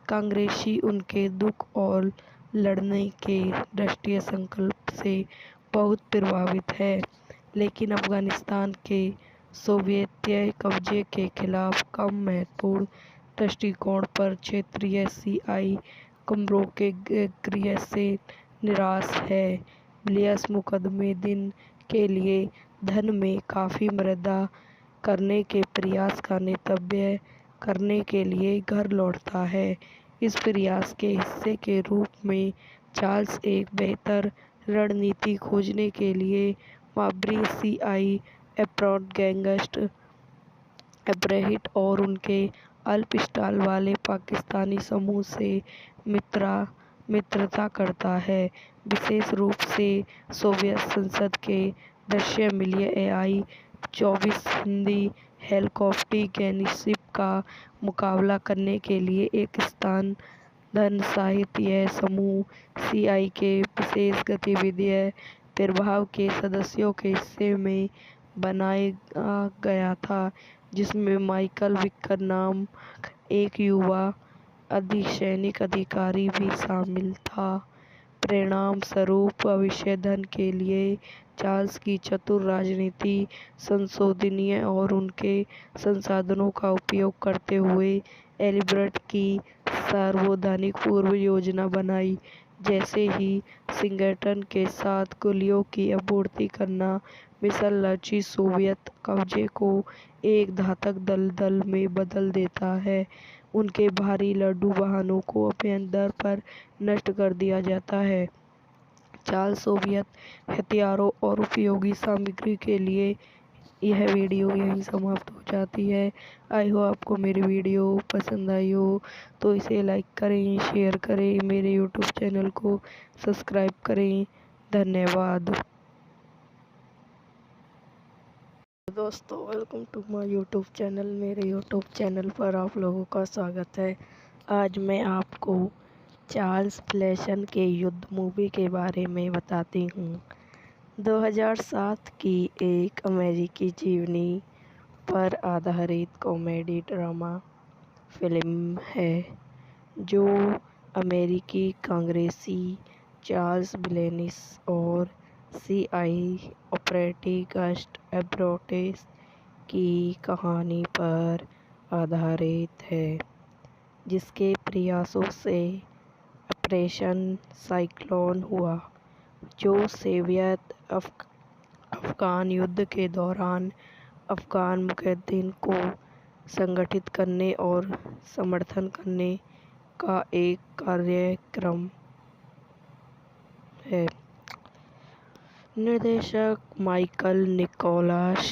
कांग्रेसी उनके दुख और लड़ने के राष्ट्रीय संकल्प से बहुत प्रभावित है, लेकिन अफगानिस्तान के सोवियत कब्जे के खिलाफ कम महत्वपूर्ण दृष्टिकोण पर क्षेत्रीय सीआई कमरों के गृह से निराश है। विलियम्स मुकदमे दिन के लिए धन में काफी मृदा करने के प्रयास का नेतृत्व करने के लिए घर लौटता है। इस प्रयास के हिस्से के रूप में चार्ल्स एक बेहतर रणनीति खोजने के लिए मार्बरी सीआई एप्रोड गैंगस्टर एब्राहिट और उनके अल्पस्टाल वाले पाकिस्तानी समूह से मित्रता करता है, विशेष रूप से सोवियत संसद के दृश्य मिलिए AI-24 हिंदी हेलीकॉप्टर गनशिप का मुकाबला करने के लिए एक धन सहित यह समूह सीआई के विशेष गतिविधि प्रभाव के सदस्यों के हिस्से में बनाया गया था, जिसमें माइकल विकर नाम एक युवा अर्धसैनिक अधिकारी भी शामिल था। परिणाम स्वरूप भविष्य धन के लिए चार्ल्स की चतुर राजनीति संशोधनीय और उनके संसाधनों का उपयोग करते हुए एलिबर्ट की सार्वजनिक पूर्व योजना बनाई, जैसे ही सिंगटन के साथ गोलियों की आपूर्ति करना मिशन लची सोवियत कब्जे को एक घातक दलदल में बदल देता है। उनके भारी लड़ाकू वाहनों को अभ्यंतर पर नष्ट कर दिया जाता है। चार्ल्स सोवियत हथियारों और उपयोगी सामग्री के लिए यह वीडियो यहीं समाप्त हो जाती है। आई होप आपको मेरी वीडियो पसंद आई हो तो इसे लाइक करें, शेयर करें, मेरे यूट्यूब चैनल को सब्सक्राइब करें। धन्यवाद दोस्तों, welcome to my YouTube channel. मेरे यूट्यूब चैनल पर आप लोगों का स्वागत है। आज मैं आपको चार्ल्स ब्लेसन के युद्ध मूवी के बारे में बताती हूँ। 2007 की एक अमेरिकी जीवनी पर आधारित कॉमेडी ड्रामा फिल्म है, जो अमेरिकी कांग्रेसी चार्ल्स ब्लेनिस और सीआई ऑपरेटिव गस्ट एब्रोटेस की कहानी पर आधारित है, जिसके प्रयासों से ऑपरेशन साइक्लोन हुआ, जो सोवियत अफगान युद्ध के दौरान अफगान मुजाहिदीन को संगठित करने और समर्थन करने का एक कार्यक्रम है। निर्देशक माइकल निकोलस,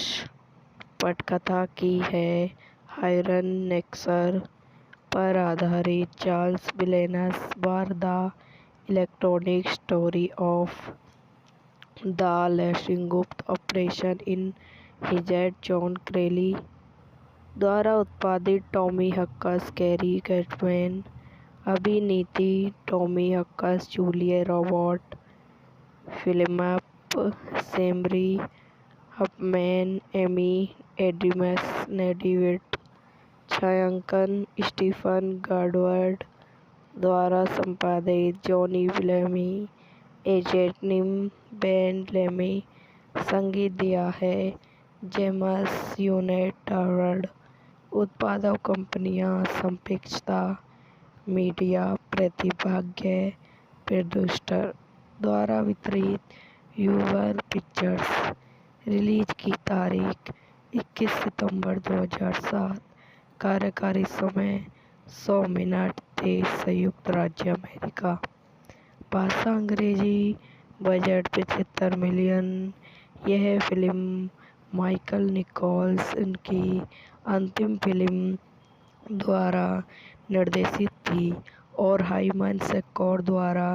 पटकथा की है हायरन नेक्सर पर आधारित चार्ल्स ब्लेनस बार the electronic story of the lancing गुप्त ऑपरेशन इन हिजेड जॉन क्रेली द्वारा उत्पादित टॉमी हक्कस, कैरी कैटमैन, अभिनेत्री Tommy Hanks, Julia Robert, Philip Semri, Hoffman, Amy Adams, David, छायांकन स्टीफन गॉडवर्ड द्वारा संपादित, जॉनी विल्यमी, एजेंट बेन लेमी, संगीत दिया है जेम्स यूनिट। उत्पादक कंपनियां संक्षिप्तता मीडिया प्रतिभाग्य प्रोड्यूसर द्वारा वितरित यूवर पिक्चर्स। रिलीज की तारीख 21 सितंबर 2007। कार्यकारी समय 100 मिनट। देश संयुक्त राज्य अमेरिका। भाषा अंग्रेजी। Budget 75 million. यह फिल्म माइकल निकोल्स की अंतिम फिल्म द्वारा निर्देशित थी और हाइमन सेक्सॉर द्वारा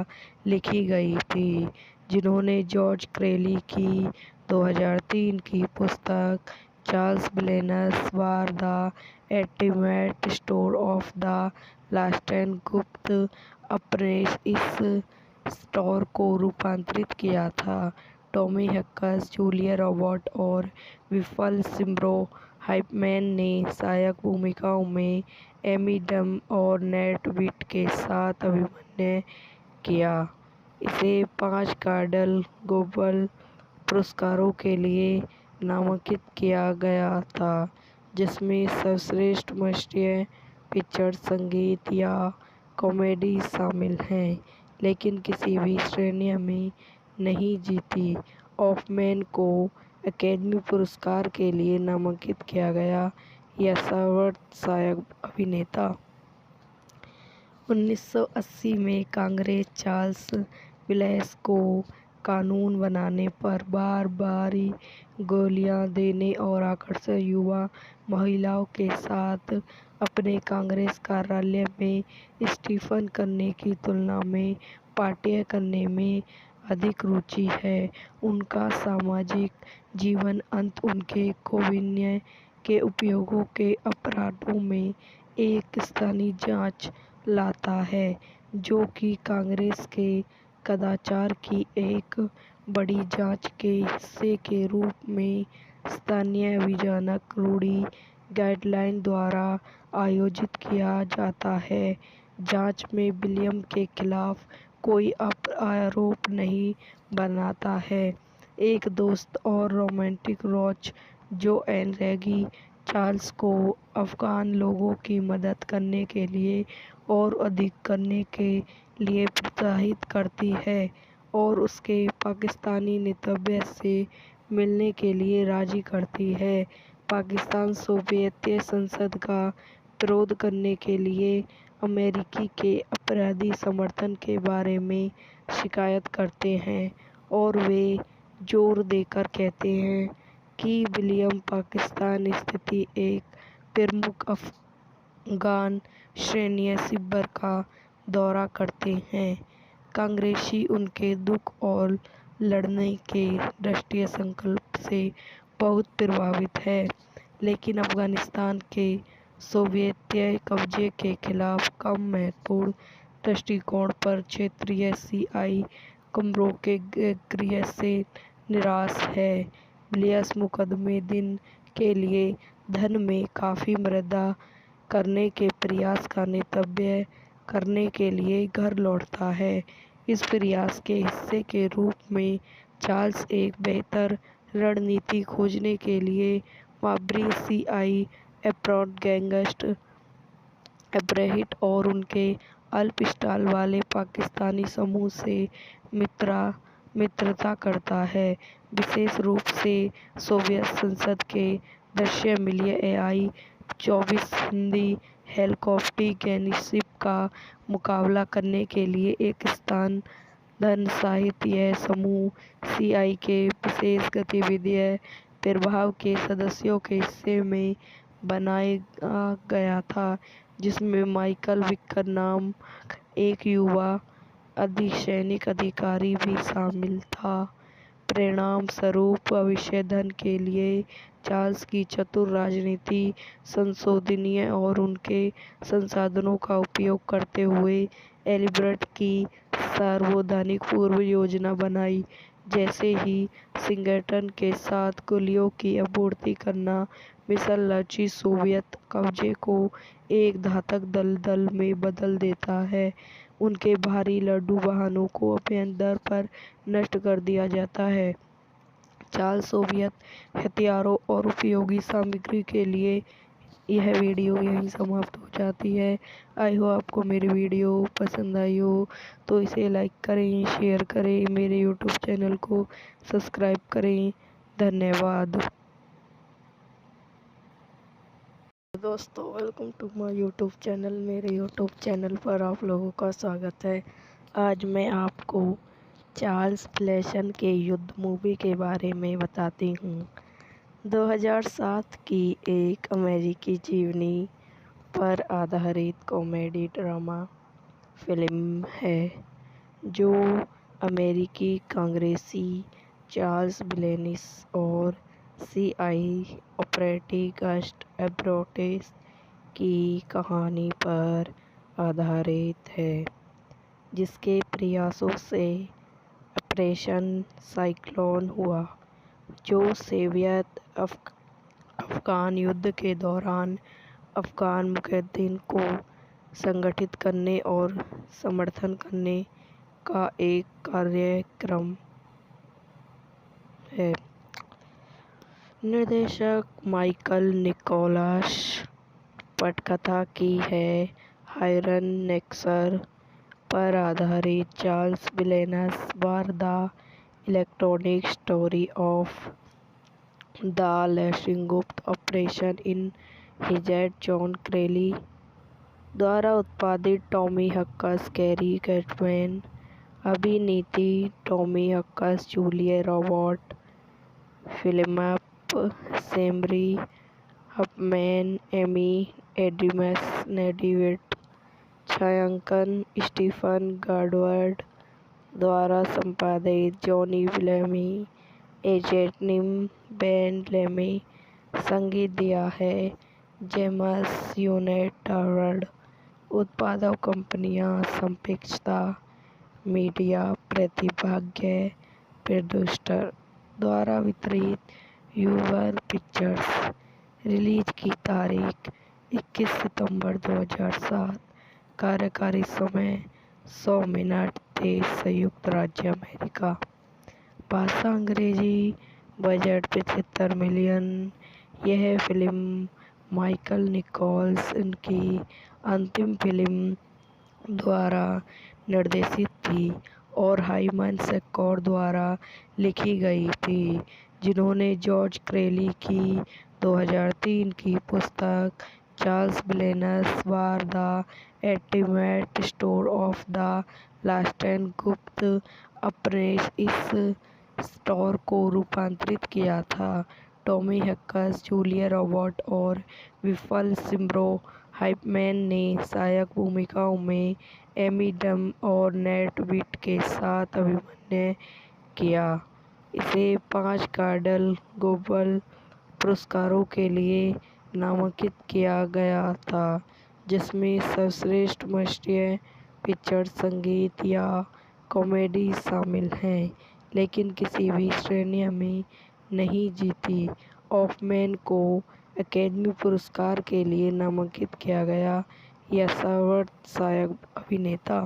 लिखी गई थी, जिन्होंने जॉर्ज क्रेली की 2003 की पुस्तक Charles Wilson war the ultimate story of the last गुप्त अपने इस स्टोर को रूपांतरित किया था। टॉमी हक्स, जूलिया रॉबर्ट और विल्सन सिम्ब्रो हाइफमैन ने सहायक भूमिकाओं में एमी एडम्स और नेट बीट के साथ अभिनय किया। इसे 5 गोल्डन ग्लोब पुरस्कारों के लिए नामांकित किया गया था, जिसमें सर्वश्रेष्ठ मोशन पिक्चर, संगीत या कॉमेडी शामिल हैं, लेकिन किसी भी श्रेणी में नहीं जीती। हॉफमैन को अकादमी पुरस्कार के लिए नामांकित किया गया या सर्वोत्कृष्ट सहायक अभिनेता। 1980 में कांग्रेस चार्ल्स विल्सन को कानून बनाने पर बार-बार गालियां देने और आकर्षक युवा महिलाओं के साथ अपने कांग्रेस कार्यालय में स्टिफ़न करने की तुलना में पार्टियां करने में अधिक रुचि है। उनका सामाजिक जीवन अंत उनके कोविड के उपयोग के अपराधों में एक स्थानीय जांच लाता है, जो कि कांग्रेस के कदाचार की एक बड़ी जांच के हिस्से के रूप में स्थानीय विधायक रूडी गिलार्ड द्वारा आयोजित किया जाता है। जांच में विलियम के खिलाफ कोई आरोप नहीं बनाता है। एक दोस्त और रोमांटिक रोज जोएन रेगी चार्ल्स को अफगान लोगों की मदद करने के लिए और अधिक करने के लिए प्रोत्साहित करती है और उसके पाकिस्तानी नेतृत्व से मिलने के लिए राजी करती है। पाकिस्तान सोवियत संसद का विरोध करने के लिए अमेरिकी के अपराधी समर्थन के बारे में शिकायत करते हैं और वे जोर देकर कहते हैं कि विलियम पाकिस्तान स्थित एक प्रमुख अफगान सैन्य शिविर का दौरा करते हैं। कांग्रेसी उनके दुख और लड़ने के राष्ट्रीय संकल्प से बहुत प्रभावित है, लेकिन अफगानिस्तान के सोवियत कब्जे के खिलाफ कम महत्वपूर्ण दृष्टिकोण पर क्षेत्रीय सीआई कमरों के गृह से निराश है। विलियम्स मुकदमे दिन के लिए धन में काफी मृदा करने के प्रयास का नेतृत्व करने के लिए घर लौटता है। इस प्रयास के हिस्से के रूप में चार्ल्स एक बेहतर रणनीति खोजने के लिए बाबरी सीआई अप्रोच गैंगस्टर अब्राहिट और उनके अल्पस्थाई वाले पाकिस्तानी समूह से मित्रता करता है, विशेष रूप से सोवियत संसद के दृश्य मिलिए AI-24 हिंदी हेलीकॉप्टर गनशिप का मुकाबला करने के लिए एक धन सहित। यह समूह सीआई के विशेष गतिविधि प्रभाग के सदस्यों के हिस्से में बनाया गया था, जिसमें माइकल विकर नामक एक युवा अर्धसैनिक अधिकारी भी शामिल था। परिणाम स्वरूप भविष्य धन के लिए चार्ल्स की चतुर राजनीति, संशोधनीय और उनके संसाधनों का उपयोग करते हुए एलिबर्ट की सार्वधानिक पूर्व योजना बनाई। जैसे ही सिंगटन के साथ गोलियों की आपूर्ति करना मिशन लची सोवियत कब्जे को एक घातक दलदल में बदल देता है। उनके भारी लड्डू वाहनों को अभ्यंतर पर नष्ट कर दिया जाता है। चार्ल्स सोवियत हथियारों और उपयोगी सामग्री के लिए यह वीडियो यहीं समाप्त हो जाती है। आई हो आपको मेरी वीडियो पसंद आई हो तो इसे लाइक करें, शेयर करें, मेरे यूट्यूब चैनल को सब्सक्राइब करें। धन्यवाद दोस्तों, welcome to my YouTube channel. मेरे यूट्यूब चैनल पर आप लोगों का स्वागत है। आज मैं आपको चार्ल्स प्लेसन के युद्ध मूवी के बारे में बताती हूँ। 2007 की एक अमेरिकी जीवनी पर आधारित कॉमेडी ड्रामा फिल्म है जो अमेरिकी कांग्रेसी चार्ल्स ब्लेनिस और CIA ऑपरेटिव गस्ट एब्रोटेस की कहानी पर आधारित है, जिसके प्रयासों से ऑपरेशन साइक्लोन हुआ, जो सोवियत अफगान युद्ध के दौरान अफगान मुजाहिदीन को संगठित करने और समर्थन करने का एक कार्यक्रम है। निर्देशक माइकल निकोलस, पटकथा की है हायरन नेक्सर पर आधारित चार्ल्स ब्लेनस war the electronic story of the lancing गुप्त ऑपरेशन इन हिजेट जॉन क्रेली द्वारा उत्पादित टॉमी हक्कस, कैरी कैटमैन, अभिनीति Tommy हक्कस, Julia Robert, Philip Semri Hoffman, Amy Adams, David, छायांकन स्टीफन गार्डवर्ड द्वारा संपादित जॉनी लेमी, एजेनिम बेन लेमी, संगीत दिया है जेम्स यूनिटार्ड, उत्पादक कंपनियां संपेक्षता मीडिया, प्रतिभाग्य प्रोड्यूसर द्वारा वितरित यूवर पिक्चर्स। रिलीज की तारीख 21 सितंबर 2007। कार्यकारी समय 100 मिनट। देश संयुक्त राज्य अमेरिका। भाषा अंग्रेजी। Budget 75 million. यह फिल्म माइकल निकोल्स की अंतिम फिल्म द्वारा निर्देशित थी और हाइमन सेक्कोर द्वारा लिखी गई थी, जिन्होंने जॉर्ज क्रेली की 2003 की पुस्तक चार्ल्स ब्लेनस war the ultimate story of the lancing गुप्त ऑपरेशन इस स्टोरी को रूपांतरित किया था। टॉमी हक्कस, जूलिया रॉबर्ट और विफल सिम्ब्रो हाइपमैन ने सहायक भूमिकाओं में एमी डम और नेट विट के साथ अभिनय किया। इसे 5 गोल्डन ग्लोब पुरस्कारों के लिए नामांकित किया गया था, जिसमें सर्वश्रेष्ठ मोशन पिक्चर, संगीत या कॉमेडी शामिल हैं, लेकिन किसी भी श्रेणी में नहीं जीती। हॉफमैन को अकेडमी पुरस्कार के लिए नामांकित किया गया या सर्वोत्कृष्ट सहायक अभिनेता।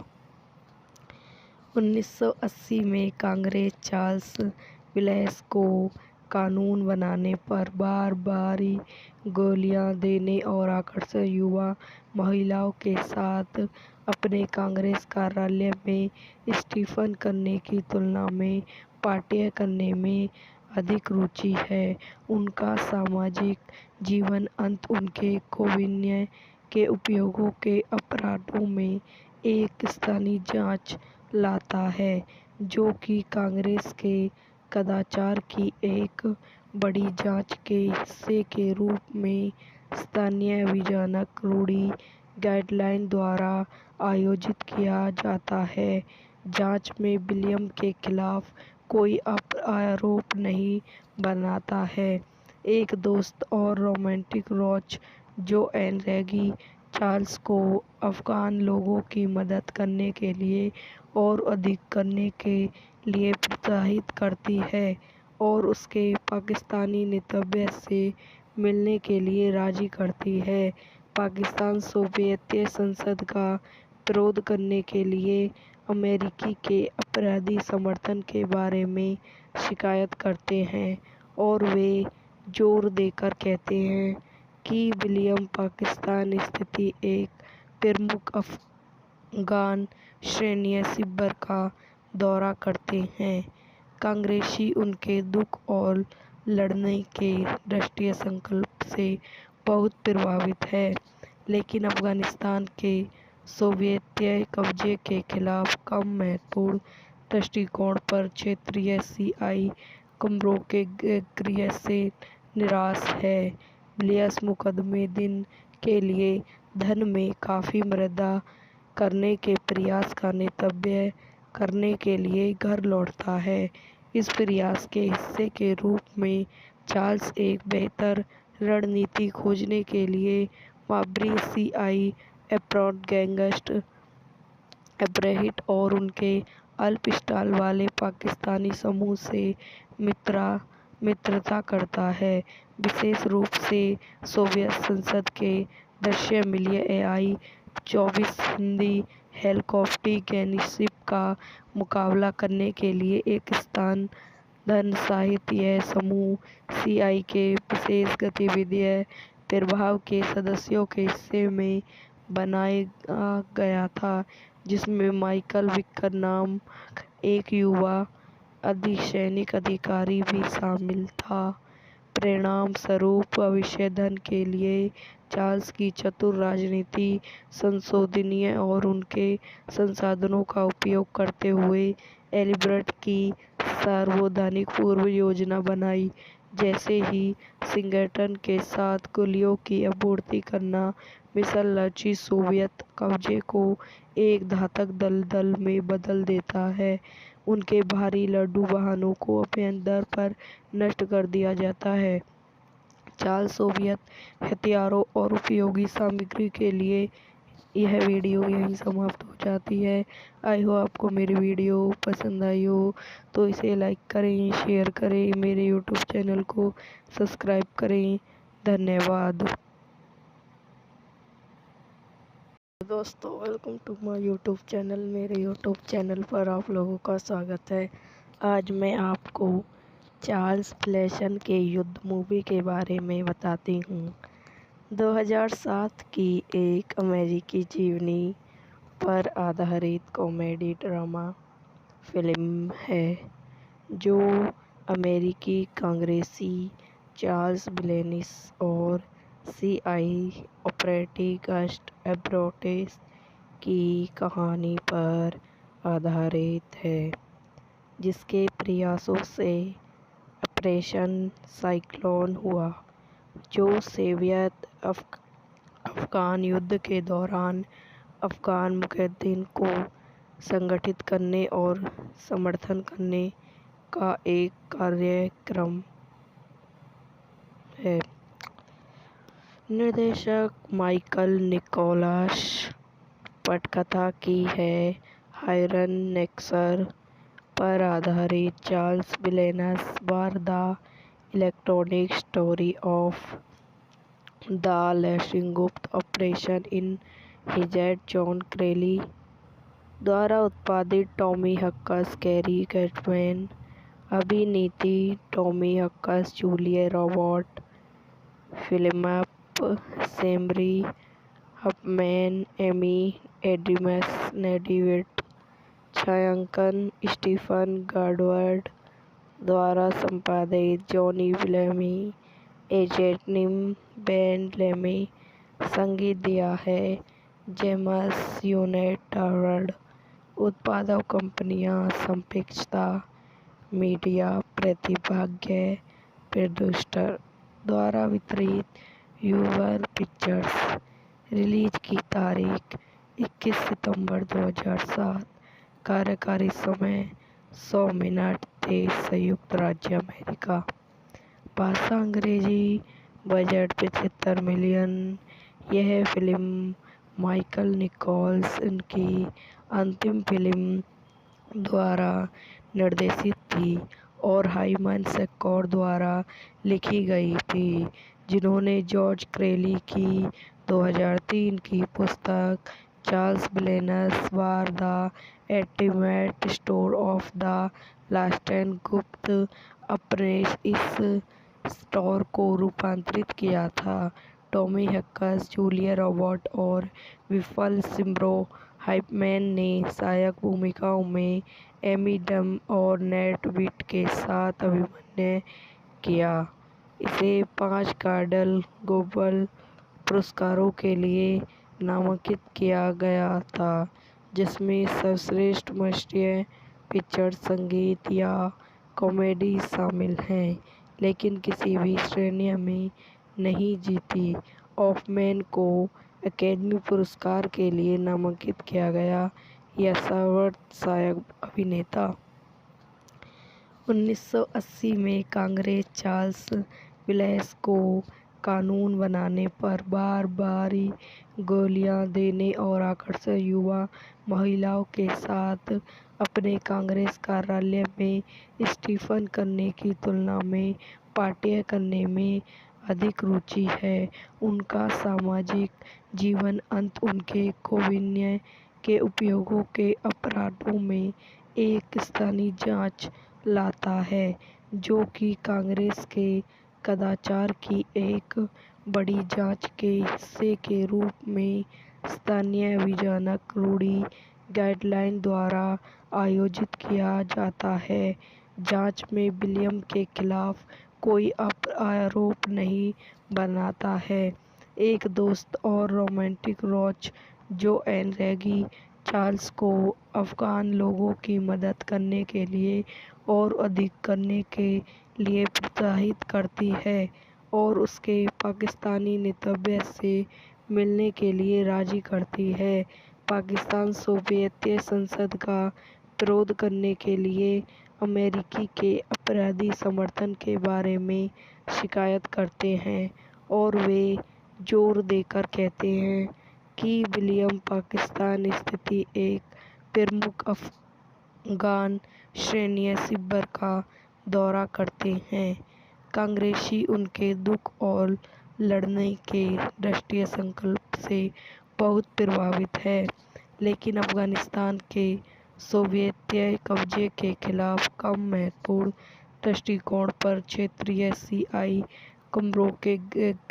1980 में कांग्रेस चार्ल्स ब्लेस को कानून बनाने पर बारी गोलियां देने और आकर्षक युवा महिलाओं के साथ अपने कांग्रेस कार्यालय में इस्तीफा करने की तुलना में पार्टी करने में अधिक रुचि है। उनका सामाजिक जीवन अंत उनके गोपनीयता के उपयोग के अपराधों में एक स्थानीय जांच लाता है, जो कि कांग्रेस के कदाचार की एक बड़ी जांच के हिस्से के रूप में स्थानीय विधानक रूढ़ि गाइडलाइन द्वारा आयोजित किया जाता है। जांच में विलियम के खिलाफ कोई आरोप नहीं बनाता है। एक दोस्त और रोमांटिक रोच जोएन रेगी चार्ल्स को अफ़गान लोगों की मदद करने के लिए और अधिक करने के लिए प्रोत्साहित करती है और उसके पाकिस्तानी नेतृत्व से मिलने के लिए राजी करती है। पाकिस्तान सोवियत संसद का विरोध करने के लिए अमेरिकी के अपराधी समर्थन के बारे में शिकायत करते हैं और वे जोर देकर कहते हैं कि विलियम पाकिस्तान स्थिति एक प्रमुख अफ़गान सैन्य शिविर का दौरा करते हैं। कांग्रेसी उनके दुख और लड़ने के राष्ट्रीय संकल्प से बहुत प्रभावित है, लेकिन अफ़गानिस्तान के सोवियत कब्जे के खिलाफ कम महत्वपूर्ण दृष्टिकोण पर क्षेत्रीय सीआई कमरों के गृह से निराश है। विलियम्स मुकदमे दिन के लिए धन में काफ़ी मृदा करने के प्रयास का नेतृत्व करने के लिए घर लौटता है। इस प्रयास के हिस्से के रूप में चार्ल्स एक बेहतर रणनीति खोजने के लिए बाबरी सीआई एप्रोड गैंगस्टर अब्राहिट और उनके अल्पस्टाल वाले पाकिस्तानी समूह से मित्रता करता है, विशेष रूप से सोवियत संसद के दृश्य मिलिए AI-24 हिंदी हेलीकॉप्टर गनशिप का मुकाबला करने के लिए एक धन सहित यह समूह सीआई के विशेष गतिविधि प्रभाग के सदस्यों के हिस्से में बनाया गया था, जिसमें माइकल विकर नामक एक युवा अर्धसैनिक अधिकारी भी शामिल था। परिणाम स्वरूप भविष्य धन के लिए चार्ल्स की चतुर राजनीति संशोधनीय और उनके संसाधनों का उपयोग करते हुए एलिबर्ट की सार्वजनिक पूर्व योजना बनाई, जैसे ही वाशिंगटन के साथ गोलियों की आपूर्ति करना मिशन लची सोवियत कब्जे को एक घातक दलदल में बदल देता है। उनके भारी लड़ाकू वाहनों को अभ्यंतर पर नष्ट कर दिया जाता है। चार्ल्स सोवियत हथियारों और उपयोगी सामग्री के लिए यह वीडियो यहीं समाप्त हो जाती है। आई होप आपको मेरी वीडियो पसंद आई हो तो इसे लाइक करें, शेयर करें, मेरे यूट्यूब चैनल को सब्सक्राइब करें। धन्यवाद दोस्तों, welcome to my YouTube channel. मेरे यूट्यूब चैनल पर आप लोगों का स्वागत है। आज मैं आपको चार्ल्स ब्लेसन के युद्ध मूवी के बारे में बताती हूँ। 2007 की एक अमेरिकी जीवनी पर आधारित कॉमेडी ड्रामा फिल्म है जो अमेरिकी कांग्रेसी चार्ल्स ब्लेसन और सीआई ऑपरेटिव गस्ट एब्रोटेस की कहानी पर आधारित है, जिसके प्रयासों से ऑपरेशन साइक्लोन हुआ, जो सोवियत अफ़गान युद्ध के दौरान अफ़गान मुजाहिदीन को संगठित करने और समर्थन करने का एक कार्यक्रम है। निर्देशक माइकल निकोलस, पटकथा की है हायरन नेक्सर पर आधारित चार्ल्स ब्लेसन war the electronic story of the लेस्टिंगुप्त ऑपरेशन इन हिजेड जॉन क्रेली द्वारा उत्पादित टॉमी हक्स, कैरी कैटमैन, अभिनीति Tommy Hanks, Julia Robert, Philip Semri Hoffman, Amy Adams, David, छायांकन स्टीफन गॉडवर्ड द्वारा संपादित जॉनी ब्लेमी, एजेनिम बेन लेमी, संगीत दिया है जेम्स यूनाइटेड, उत्पादक कंपनियां संपेक्षता मीडिया, प्रतिभाग्य प्रोड्यूसर द्वारा वितरित यूवर पिक्चर्स। रिलीज की तारीख 21 सितंबर 2007। कार्यकारी समय 100 मिनट, देश संयुक्त राज्य अमेरिका। भाषा अंग्रेजी। Budget 75 million. यह फिल्म माइकल निकोल्सन की अंतिम फिल्म द्वारा निर्देशित थी और हाइमन सेकॉर्ड द्वारा लिखी गई थी, जिन्होंने जॉर्ज क्रेली की 2003 की पुस्तक चार्ल्स विलेनस war the ultimate story of the last and गुप्त अपने इस स्टोर को रूपांतरित किया था। टॉमी हैक्स, जूलिया रॉबर्ट और विल्फर सिम्ब्रो हाइपमैन ने सहायक भूमिकाओं में एमी डम और नेट विट के साथ अभिनय किया। इसे 5 गोल्डन ग्लोब पुरस्कारों के लिए नामांकित किया गया था, जिसमें सर्वश्रेष्ठ मोशन पिक्चर, संगीत या कॉमेडी शामिल हैं, लेकिन किसी भी श्रेणी में नहीं जीती। हॉफमैन को अकेडमी पुरस्कार के लिए नामांकित किया गया या सर्वोत्तम सहायक अभिनेता। 1980 में कांग्रेस चार्ल्स विलेस को कानून बनाने पर बार-बारी गोलियां देने और आकर्षक युवा महिलाओं के साथ अपने कांग्रेस कार्यालय में इस्तीफा करने की तुलना में पार्टियां करने में अधिक रुचि है। उनका सामाजिक जीवन अंत उनके कोविड के उपयोगों के अपराधों में एक स्थानीय जांच लाता है, जो कि कांग्रेस के कदाचार की एक बड़ी जांच के हिस्से के रूप में स्थानीय विधानक रूढ़ि गाइडलाइन द्वारा आयोजित किया जाता है। जांच में विलियम के खिलाफ कोई आरोप नहीं बनाता है। एक दोस्त और रोमांटिक रोच जो एन रेगी चार्ल्स को अफगान लोगों की मदद करने के लिए और अधिक करने के लिए प्रोत्साहित करती है और उसके पाकिस्तानी नेतृत्व से मिलने के लिए राजी करती है। पाकिस्तान सोवियत संसद का विरोध करने के लिए अमेरिकी के अपराधी समर्थन के बारे में शिकायत करते हैं और वे जोर देकर कहते हैं कि विलियम पाकिस्तान स्थित एक प्रमुख अफगान सैन्य शिविर का दौरा करते हैं। कांग्रेसी उनके दुख और लड़ने के राष्ट्रीय संकल्प से बहुत प्रभावित है, लेकिन अफगानिस्तान के सोवियत कब्जे के खिलाफ कम महत्वपूर्ण दृष्टिकोण पर क्षेत्रीय सीआई कमरों के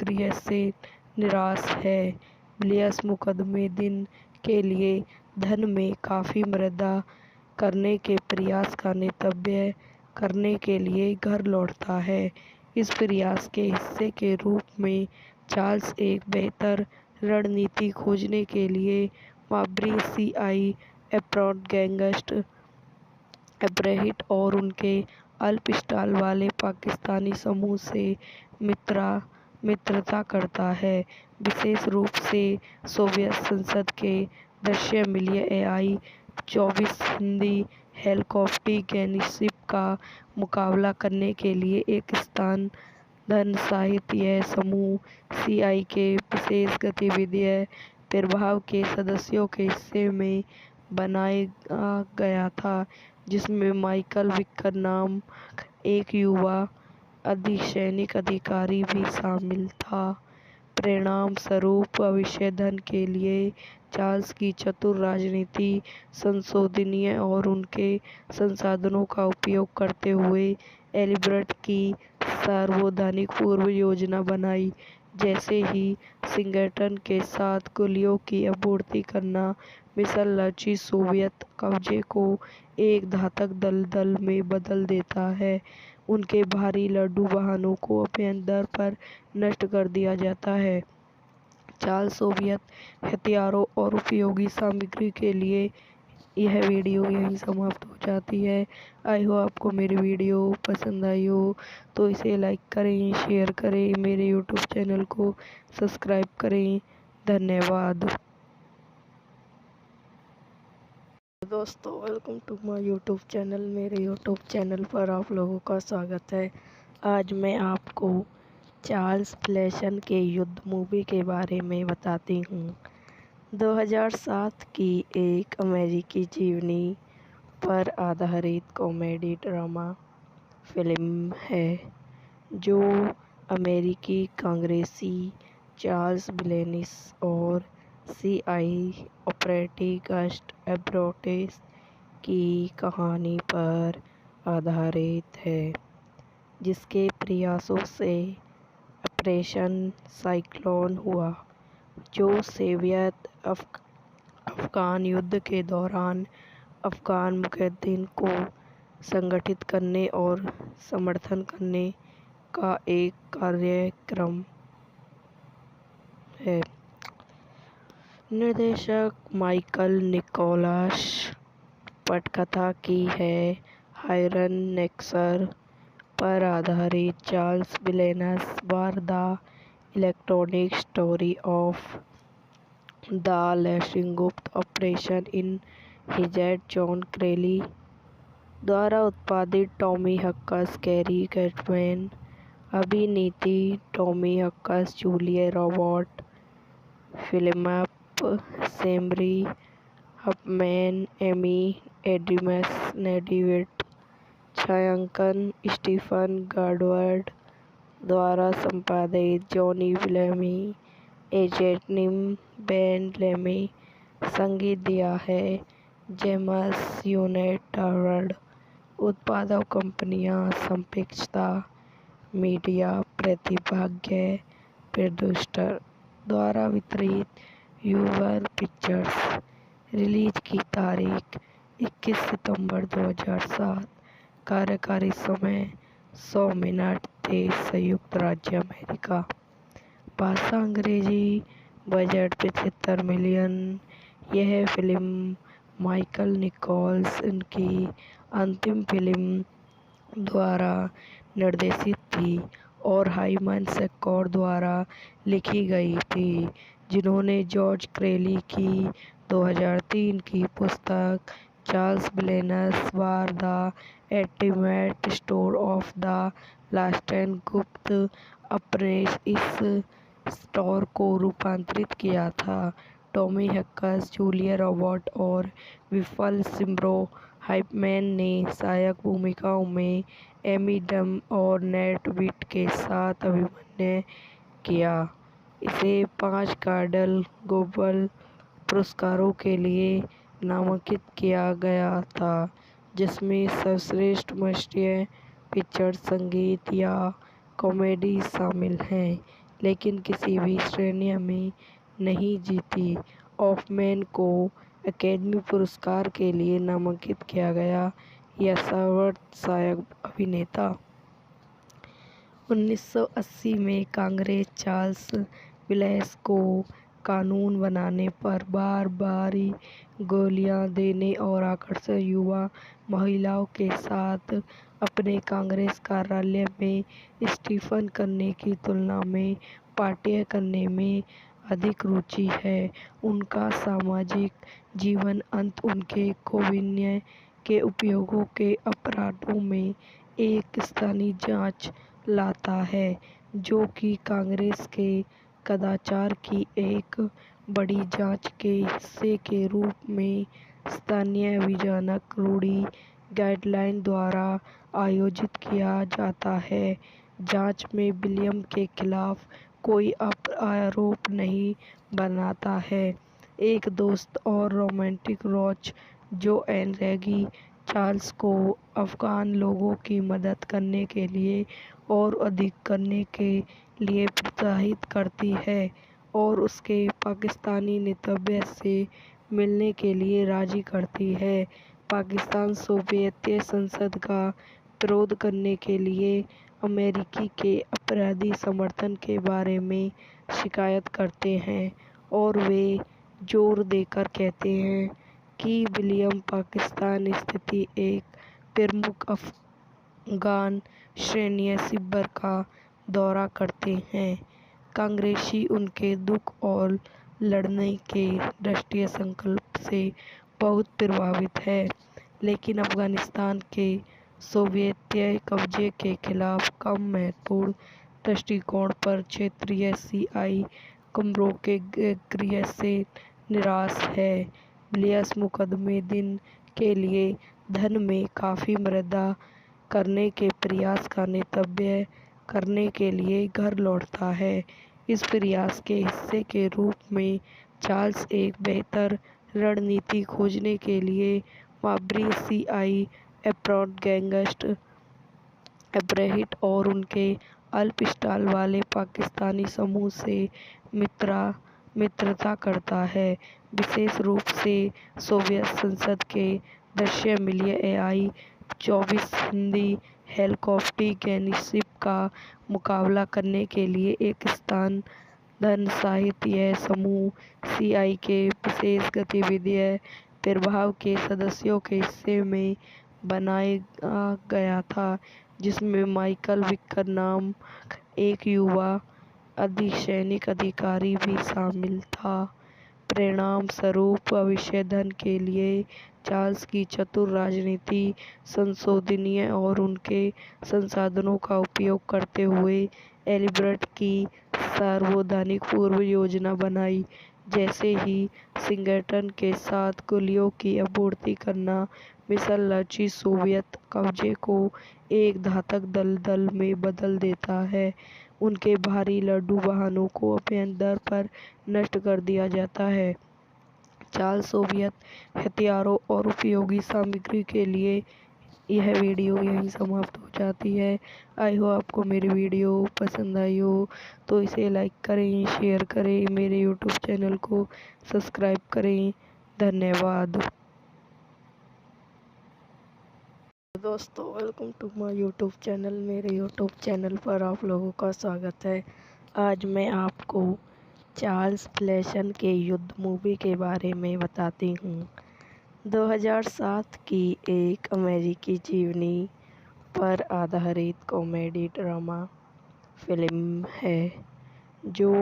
गृह से निराश है। विलियम्स मुकदमे दिन के लिए धन में काफी मृदा करने के प्रयास का नेतृत्व करने के लिए घर लौटता है। इस प्रयास के हिस्से के रूप में चार्ल्स एक बेहतर रणनीति खोजने के लिए बाबरी सीआई अप्रोच गैंगस्टर अब्राहिट और उनके अल्प-स्टाल वाले पाकिस्तानी समूह से मित्रता करता है, विशेष रूप से सोवियत संसद के दृश्य मिलिए AI-24 हिंदी हेलीकॉप्टर गनशिप का मुकाबला करने के लिए एक स्थान सहित। यह समूह सीआई के विशेष गतिविधि प्रभाग के सदस्यों के हिस्से में बनाया गया था, जिसमें माइकल विकर नाम एक युवा अर्धसैनिक अधिकारी भी शामिल था। परिणाम स्वरूप भविष्य धन के लिए चार्ल्स की चतुर राजनीति, संशोधनीय और उनके संसाधनों का उपयोग करते हुए एलिबर्ट की सार्वजनिक पूर्व योजना बनाई, जैसे ही वाशिंगटन के साथ गोलियों की आपूर्ति करना। मिशन लक्ष्य सोवियत कब्जे को एक घातक दलदल में बदल देता है। उनके भारी लड़ाकू वाहनों को अभ्यंतर पर नष्ट कर दिया जाता है। चार्ल्स सोवियत हथियारों और उपयोगी सामग्री के लिए। यह वीडियो यहीं समाप्त हो जाती है। आई होप आपको मेरी वीडियो पसंद आई हो तो इसे लाइक करें, शेयर करें, मेरे यूट्यूब चैनल को सब्सक्राइब करें। धन्यवाद। दोस्तों, welcome to my YouTube channel. मेरे यूट्यूब चैनल पर आप लोगों का स्वागत है। आज मैं आपको चार्ल्स प्लेसन के युद्ध मूवी के बारे में बताती हूँ। 2007 की एक अमेरिकी जीवनी पर आधारित कॉमेडी ड्रामा फिल्म है जो अमेरिकी कांग्रेसी चार्ल्स ब्लेनिस और सीआई ऑपरेटिव गस्ट एब्रोटिस की कहानी पर आधारित है, जिसके प्रयासों से ऑपरेशन साइक्लोन हुआ, जो सोवियत अफगान युद्ध के दौरान अफगान मुजाहिदीन को संगठित करने और समर्थन करने का एक कार्यक्रम है। निर्देशक माइकल निकोलस, पटकथा की है हायरन नेक्सर पर आधारित चार्ल्स ब्लेनस war the electronic story of the लेसिंगुप्त ऑपरेशन इन हिजेट जॉन क्रेली द्वारा उत्पादित टॉमी हक्कस, कैरी कैटमैन, अभिनीति Tommy हक्कस, Julia Robert, Philip सेम्बरी, Hoffman, Amy Adams, David, छायांकन स्टीफन गार्डवर्ड द्वारा संपादित जॉनी ब्लेमी, एजेटनिम बेन लेमी, संगीत दिया है जेम्स यूनाइटेड, उत्पादक कंपनियां संपिक्ता मीडिया, प्रतिभाग्य प्रोड्यूसर द्वारा वितरित यूवर पिक्चर्स। रिलीज की तारीख 21 सितंबर 2007। कार्यकारी समय 100 मिनट। देश संयुक्त राज्य अमेरिका। भाषा अंग्रेजी। Budget 75 million. यह फिल्म माइकल निकोल्स की अंतिम फिल्म द्वारा निर्देशित थी और हाइमन सेक्योर द्वारा लिखी गई थी, जिन्होंने जॉर्ज क्रेली की 2003 की पुस्तक चार्ल्स ब्लेनस war the ultimate story of the लेसिंगुप्त गुप्त ऑपरेशन इस स्टोरी को रूपांतरित किया था। टॉमी हक्कस, जूलिया रॉबर्ट और विफल सिम्ब्रो हाइपमैन ने सहायक भूमिकाओं में एमी एडम्स और नेट विट के साथ अभिनय किया। इसे 5 गोल्डन ग्लोब पुरस्कारों के लिए नामांकित किया गया था, जिसमें सर्वश्रेष्ठ मोशन पिक्चर, संगीत या कॉमेडी शामिल हैं, लेकिन किसी भी श्रेणी में नहीं जीती। हॉफमैन को अकादमी पुरस्कार के लिए नामांकित किया गया या सर्वोत्कृष्ट सहायक अभिनेता। 1980 में कांग्रेस चार्ल्स ब्लेस को कानून बनाने पर बार-बारी गोलियां देने और आकर्षक युवा महिलाओं के साथ अपने कांग्रेस कार्यालय में इस्तीफा करने की तुलना में पार्टियां करने में अधिक रुचि है। उनका सामाजिक जीवन अंत उनके गोपनीय के उपयोग के अपराधों में एक स्थानीय जांच लाता है, जो कि कांग्रेस के कदाचार की एक बड़ी जांच के हिस्से के रूप में स्थानीय विधानक रूढ़ि गाइडलाइन द्वारा आयोजित किया जाता है। जांच में विलियम के खिलाफ कोई आरोप नहीं बनाता है। एक दोस्त और रोमांटिक रोच जो एन रेगी चार्ल्स को अफगान लोगों की मदद करने के लिए और अधिक करने के लिए प्रोत्साहित करती है और उसके पाकिस्तानी नेतृत्व से मिलने के लिए राजी करती है। पाकिस्तान सोवियत संसद का विरोध करने के लिए अमेरिकी के अपराधी समर्थन के बारे में शिकायत करते हैं और वे जोर देकर कहते हैं कि विलियम पाकिस्तान स्थित एक प्रमुख अफगान सैन्य शिविर का दौरा करते हैं। कांग्रेसी उनके दुख और लड़ने के राष्ट्रीय संकल्प से बहुत प्रभावित है, लेकिन अफगानिस्तान के सोवियत कब्जे के खिलाफ कम महत्वपूर्ण दृष्टिकोण पर क्षेत्रीय सीआई कमरों के गृह से निराश है। विलियम्स मुकदमे दिन के लिए धन में काफ़ी मृदा करने के प्रयास का नेतृत्व करने के लिए घर लौटता है। इस प्रयास के हिस्से के रूप में चार्ल्स एक बेहतर रणनीति खोजने के लिए बाबरी सीआई एप्रोड गैंगस्टर अब्राहिट और उनके अल्पस्टाल वाले पाकिस्तानी समूह से मित्रता करता है, विशेष रूप से सोवियत संसद के दृश्य मिलिए AI-24 हिंदी हेलीकॉप्टर गनशिप का मुकाबला करने के लिए एक स्थान धन साहित्य। यह समूह सीआई के विशेष गतिविधि प्रभाव के सदस्यों के हिस्से में बनाया गया था, जिसमें माइकल विकर नाम एक युवा अर्धसैनिक अधिकारी भी शामिल था। परिणाम स्वरूप भविष्य धन के लिए चार्ल्स की चतुर राजनीति, संशोधनीय और उनके संसाधनों का उपयोग करते हुए एलिबर्ट की सार्वजनिक पूर्व योजना बनाई, जैसे ही संगठन के साथ गोलियों की आपूर्ति करना। मिशन लक्ष्य सोवियत कब्जे को एक घातक दलदल में बदल देता है। उनके भारी लड़ाकू वाहनों को अभ्यंतर पर नष्ट कर दिया जाता है। चार्ल्स सोवियत हथियारों और उपयोगी सामग्री के लिए। यह वीडियो यहीं समाप्त हो जाती है। आई होप आपको मेरी वीडियो पसंद आई हो तो इसे लाइक करें, शेयर करें, मेरे यूट्यूब चैनल को सब्सक्राइब करें। धन्यवाद दोस्तों, welcome to my YouTube channel. मेरे यूट्यूब चैनल पर आप लोगों का स्वागत है। आज मैं आपको चार्ल्स ब्लेसन के युद्ध मूवी के बारे में बताती हूँ। 2007 की एक अमेरिकी जीवनी पर आधारित कॉमेडी ड्रामा फिल्म है, जो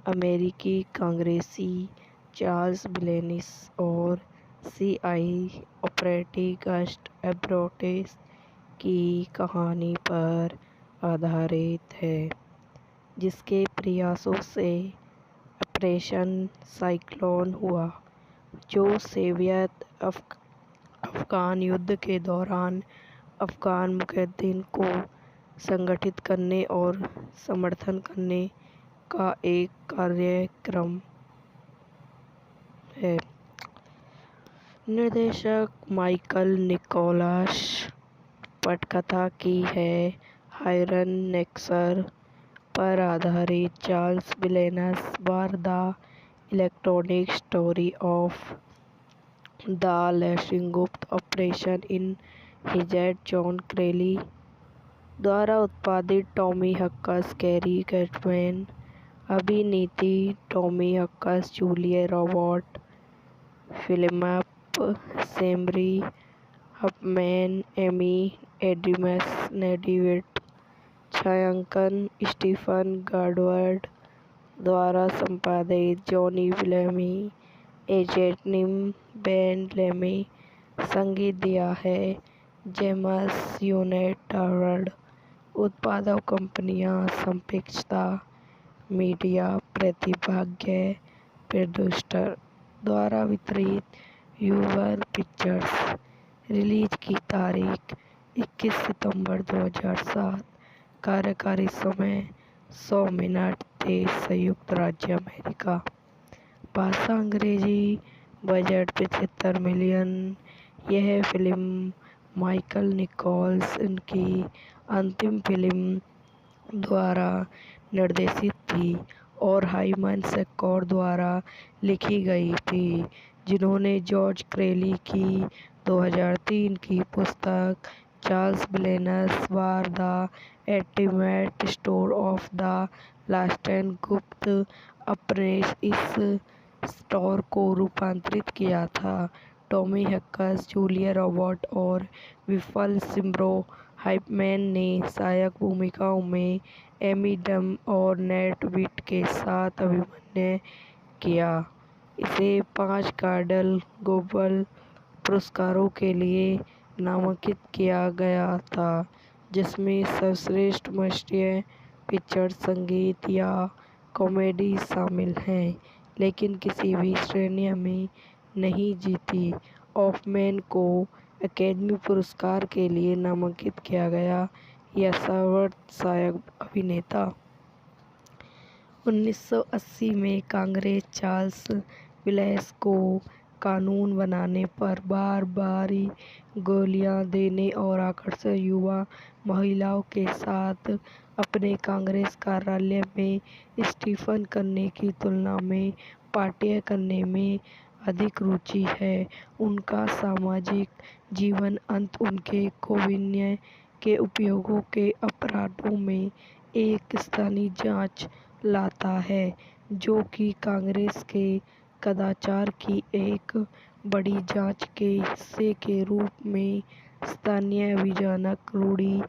अमेरिकी कांग्रेसी चार्ल्स ब्लेनिस और सीआई ऑपरेटिव गस्ट एब्रोटेस की कहानी पर आधारित है, जिसके प्रयासों से ऑपरेशन साइक्लोन हुआ, जो सोवियत अफगान युद्ध के दौरान अफगान मुजाहिदीन को संगठित करने और समर्थन करने का एक कार्यक्रम है। निर्देशक माइकल निकोलस। पटकथा की है हायरन नेक्सर पर आधारित चार्ल्स ब्लेनस बार the electronic story of the lacing गुप्त ऑपरेशन इन हिजेड जॉन क्रेली द्वारा उत्पादित। टॉमी हक्कस, कैरी कैटमैन। अभिनीति Tommy हक्कस, Julia Robert, Philip Semri, Hoffman, Amy Adams, David. छायांकन स्टीफन गार्डवर्ड द्वारा संपादित। जॉनी बेलमी, एजेंट बेन लेमी। संगीत दिया है जेम्स यूनेट हार्वर्ड। उत्पादक कंपनियां संपृक्तता मीडिया प्रतिभाग्य प्रोड्यूसर द्वारा वितरित यूवर पिक्चर्स। रिलीज की तारीख 21 सितंबर 2007। कार्यकारी समय 100 मिनट। देश संयुक्त राज्य अमेरिका। भाषा अंग्रेजी। Budget 75 million. यह फिल्म माइकल निकोल्स की अंतिम फिल्म द्वारा निर्देशित थी और हाइमन सेक्सर द्वारा लिखी गई थी, जिन्होंने जॉर्ज क्रेली की 2003 की पुस्तक चार्ल्स ब्लेनस war the ultimate story of the last गुप्त अपने इस स्टोर को रूपांतरित किया था। टॉमी हक्कस, जूलिया रॉबर्ट और विफल सिम्ब्रो हाइपमैन ने सहायक भूमिकाओं में एमी डम और नेट विट के साथ अभिनय किया। इसे 5 कार्डल ग्लोबल पुरस्कारों के लिए नामांकित किया गया था, जिसमें सर्वश्रेष्ठ राष्ट्रीय पिक्चर, संगीत या कॉमेडी शामिल हैं, लेकिन किसी भी श्रेणी में नहीं जीती। हॉफमैन को अकेडमी पुरस्कार के लिए नामांकित किया गया। यह सर्वोत्कृष्ट सहायक अभिनेता 1980 में कांग्रेस चार्ल्स विल्स को कानून बनाने पर बार-बारी गालियां देने और आकर्षक युवा महिलाओं के साथ अपने कांग्रेस कार्यालय में इस्तीफा करने की तुलना में पार्टियां करने में अधिक रुचि है। उनका सामाजिक जीवन अंत उनके गोपनीय के उपयोग के अपराधों में एक स्थानीय जांच लाता है, जो कि कांग्रेस के कदाचार की एक बड़ी जांच के हिस्से के रूप में स्थानीय विधानक रूढ़ि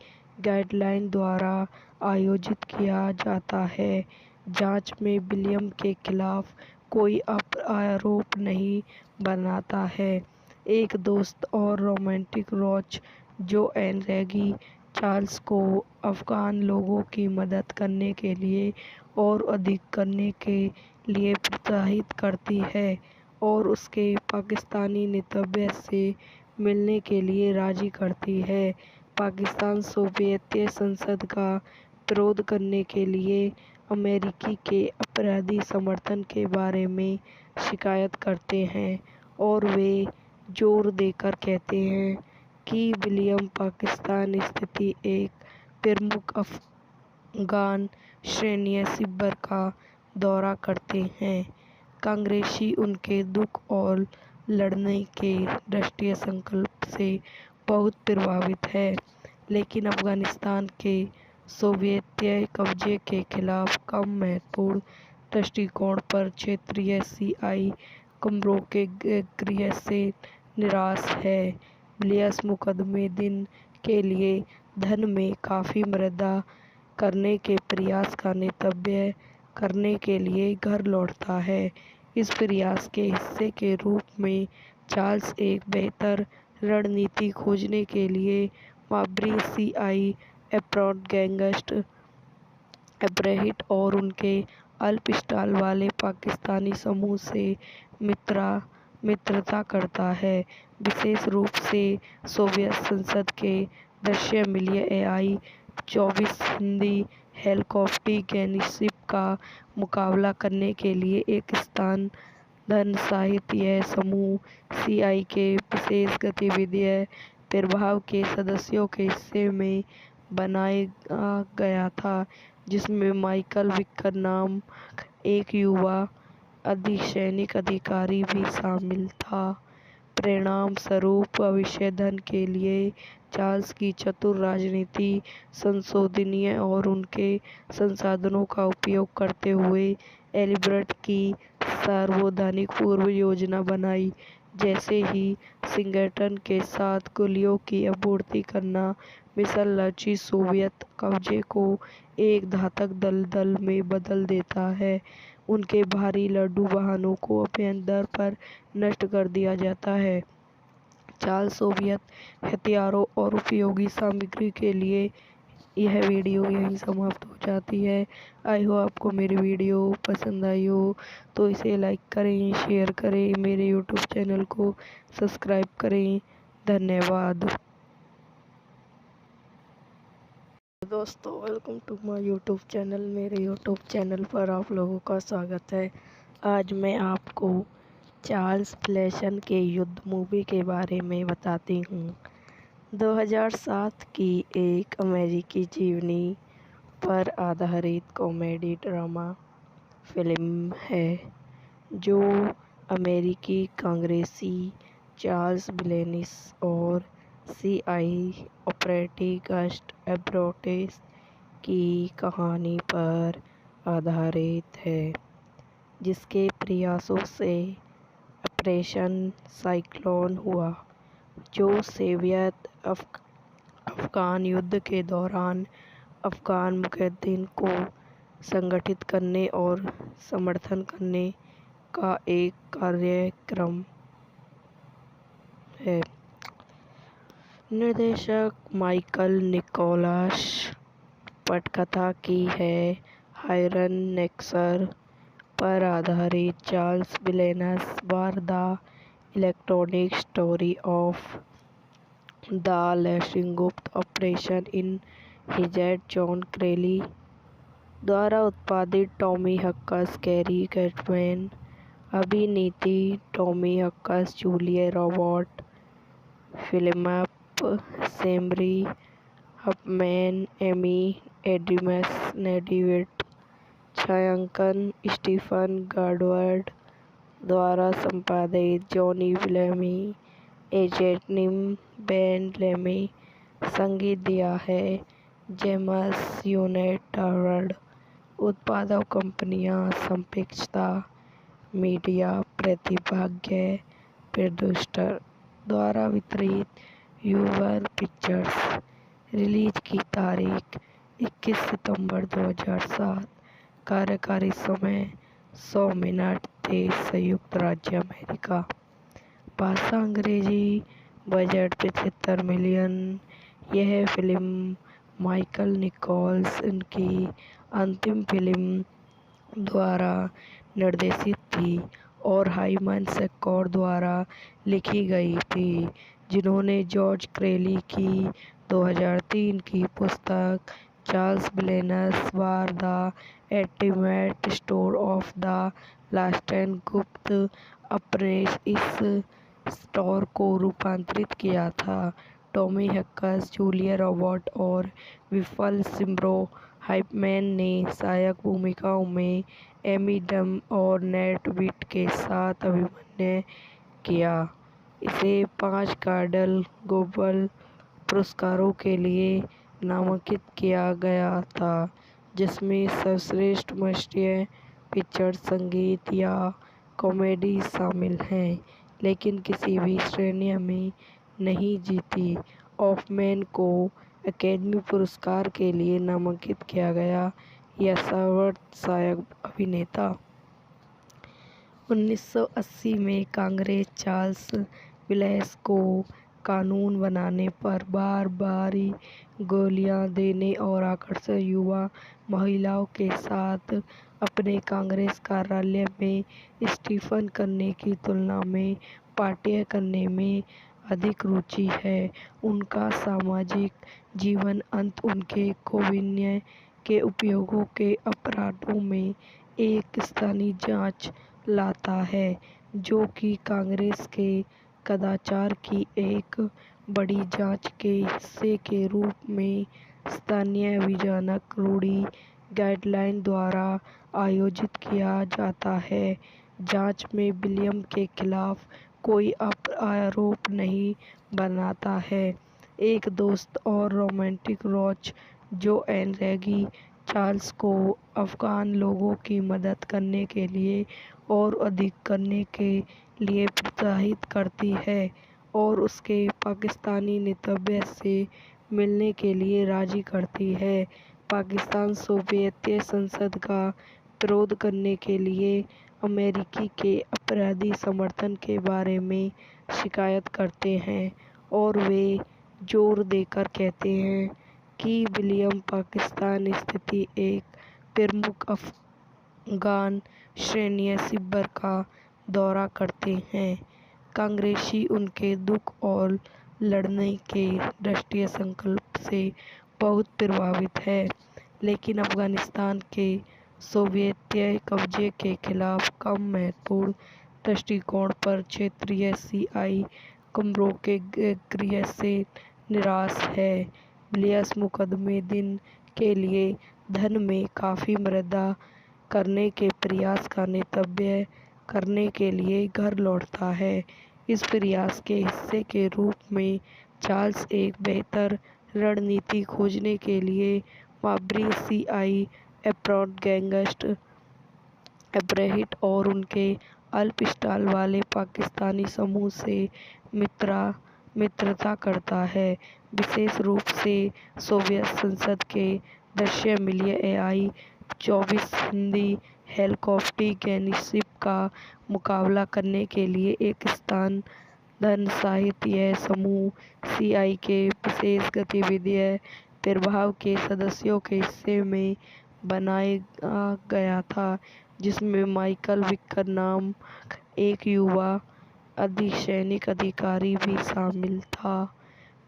गाइडलाइन द्वारा आयोजित किया जाता है। जांच में विलियम के खिलाफ कोई आरोप नहीं बनाता है। एक दोस्त और रोमांटिक रोच जोएन रेगी चार्ल्स को अफगान लोगों की मदद करने के लिए और अधिक करने के लिए प्रोत्साहित करती है और उसके पाकिस्तानी नेतृत्व से मिलने के लिए राजी करती है। पाकिस्तान सोवियत संसद का विरोध करने के लिए अमेरिकी के अपराधी समर्थन के बारे में शिकायत करते हैं और वे जोर देकर कहते हैं कि विलियम पाकिस्तान स्थित एक प्रमुख अफगान सैन्य शिविर का दौरा करते हैं। कांग्रेसी उनके दुख और लड़ने के राष्ट्रीय संकल्प से बहुत प्रभावित है, लेकिन अफगानिस्तान के सोवियत कब्जे के खिलाफ कम महत्वपूर्ण दृष्टिकोण पर क्षेत्रीय सीआई कमरों के गृह से निराश है। विलियम्स मुकदमे दिन के लिए धन में काफी मृदा करने के प्रयास का नेतृत्व करने के लिए घर लौटता है। इस प्रयास के हिस्से के रूप में चार्ल्स एक बेहतर रणनीति खोजने के लिए बाबरी सीआई अप्रोच गैंगस्टर अब्राहिट और उनके अल्पस्थाल वाले पाकिस्तानी समूह से मित्रता करता है, विशेष रूप से सोवियत संसद के दृश्य मिलिए AI-24 हिंदी हेलीकॉप्टर गनशिप का मुकाबला करने के लिए एक धन सहित। यह समूह सीआई के विशेष गतिविधि प्रभाग के सदस्यों के हिस्से में बनाया गया था, जिसमें माइकल विकर नाम एक युवा अर्धसैनिक अधिकारी भी शामिल था। परिणाम स्वरूप भविष्य धन के लिए चार्ल्स की चतुर राजनीति, संशोधनीय और उनके संसाधनों का उपयोग करते हुए एलिबर्ट की सार्वजनिक पूर्व योजना बनाई, जैसे ही वाशिंगटन के साथ गोलियों की आपूर्ति करना। मिशन लक्ष्य सोवियत कब्जे को एक घातक दलदल में बदल देता है। उनके भारी लड़ाकू वाहनों को अभ्यंतर पर नष्ट कर दिया जाता है। चार्ल्स सोवियत हथियारों और उपयोगी सामग्री के लिए। यह वीडियो यहीं समाप्त हो जाती है। आई होप आपको मेरी वीडियो पसंद आई हो तो इसे लाइक करें, शेयर करें, मेरे यूट्यूब चैनल को सब्सक्राइब करें। धन्यवाद दोस्तों, welcome to my YouTube channel. मेरे यूट्यूब चैनल पर आप लोगों का स्वागत है। आज मैं आपको चार्ल्स विल्स के युद्ध मूवी के बारे में बताती हूँ। 2007 की एक अमेरिकी जीवनी पर आधारित कॉमेडी ड्रामा फिल्म है, जो अमेरिकी कांग्रेसी चार्ल्स विल्स और सीआई ऑपरेटिव गस्ट अब्राहिट की कहानी पर आधारित है, जिसके प्रयासों से ऑपरेशन साइक्लोन हुआ, जो सोवियत अफगान युद्ध के दौरान अफगान मुजाहिदीन को संगठित करने और समर्थन करने का एक कार्यक्रम है। निर्देशक माइकल निकोलस। पटकथा की है हायरन नेक्सर पर आधारित चार्ल्स विलेनस war the electronic story of the lancing गुप्त ऑपरेशन इन हिजेट जॉन क्रेली द्वारा उत्पादित। टॉमी हक्कस, कैरी कैटमैन, अभिनीति Tommy हक्कस, Julia Robert, Philip Semri, Hoffman, Amy Adams, नेडिविट। छायांकन स्टीफन गार्डवर्ड द्वारा संपादित। जॉनी लेमी, एजेट निम, बेन लेमी। संगीत दिया है जेम्स यूनेट टावर्ड। उत्पादक कंपनियां संपेक्षता मीडिया प्रतिभाग्य प्रोड्यूसर द्वारा वितरित यूवर पिक्चर्स। रिलीज की तारीख 21 सितंबर 2007। कार्यकारी समय 100 मिनट। देश संयुक्त राज्य अमेरिका। भाषा अंग्रेजी। Budget 75 million. यह फिल्म माइकल निकोल्स की अंतिम फिल्म द्वारा निर्देशित थी और हाइमन सेक्कॉर द्वारा लिखी गई थी, जिन्होंने जॉर्ज क्रेली की 2003 की पुस्तक चार्ल्स विलेनस war the ultimate story of the lancing गुप्त ऑपरेशन इस स्टोरी को रूपांतरित किया था। टॉमी हक्कस, जूलिया रॉबर्ट और विफल सिम्ब्रो हाइपमैन ने सहायक भूमिकाओं में एमी डम और नेट विट के साथ अभिनय किया। इसे 5 गोल्डन ग्लोब पुरस्कारों के लिए नामांकित किया गया था, जिसमें सर्वश्रेष्ठ मोशन पिक्चर, संगीत या कॉमेडी शामिल हैं, लेकिन किसी भी श्रेणी में नहीं जीती। हॉफमैन को अकेडमी पुरस्कार के लिए नामांकित किया गया या सर्वोत्कृष्ट सहायक अभिनेता। 1980 में कांग्रेस चार्ल्स विलेस को कानून बनाने पर बार-बारी गोलियां देने और आकर्षक युवा महिलाओं के साथ अपने कांग्रेस कार्यालय में इस्तीफा करने की तुलना में पार्टी करने में अधिक रुचि है। उनका सामाजिक जीवन अंत उनके गोपनीयता के उपयोग के अपराधों में एक स्थानीय जांच लाता है, जो कि कांग्रेस के कदाचार की एक बड़ी जांच के हिस्से के रूप में स्थानीय विधानक रूढ़ि गाइडलाइन द्वारा आयोजित किया जाता है। जांच में विलियम के खिलाफ कोई आरोप नहीं बनाता है। एक दोस्त और रोमांटिक रोज जोएन रेगी चार्ल्स को अफगान लोगों की मदद करने के लिए और अधिक करने के लिए प्रोत्साहित करती है और उसके पाकिस्तानी नेतृत्व से मिलने के लिए राजी करती है। पाकिस्तान सोवियत संसद का विरोध करने के लिए अमेरिकी के अपराधी समर्थन के बारे में शिकायत करते हैं और वे जोर देकर कहते हैं कि विलियम पाकिस्तान स्थित एक प्रमुख अफगान सैन्य शिविर का दौरा करते हैं। कांग्रेसी उनके दुख और लड़ने के राष्ट्रीय संकल्प से बहुत प्रभावित है, लेकिन अफगानिस्तान के सोवियत कब्जे के खिलाफ कम महत्वपूर्ण दृष्टिकोण पर क्षेत्रीय सीआई कमरों के गृह से निराश है। विलियम्स मुकदमे दिन के लिए धन में काफी मृदा करने के प्रयास का नेतृत्व करने के लिए घर लौटता है। इस प्रयास के हिस्से के रूप में चार्ल्स एक बेहतर रणनीति खोजने के लिए बाबरी सीआई अप्रोच गैंगस्टर अब्राहिट और उनके अल्पस्थाल वाले पाकिस्तानी समूह से मित्रता करता है, विशेष रूप से सोवियत संसद के दृश्य मिलिए AI-24 हिंदी हेलीकॉप्टर गनशिप का मुकाबला करने के लिए एक स्तनधन साहित्य समूह CI के विशेष गतिविधि प्रभाव के सदस्यों के हिस्से में बनाया गया था, जिसमें माइकल विकर नाम एक युवा अर्धसैनिक अधिकारी भी शामिल था।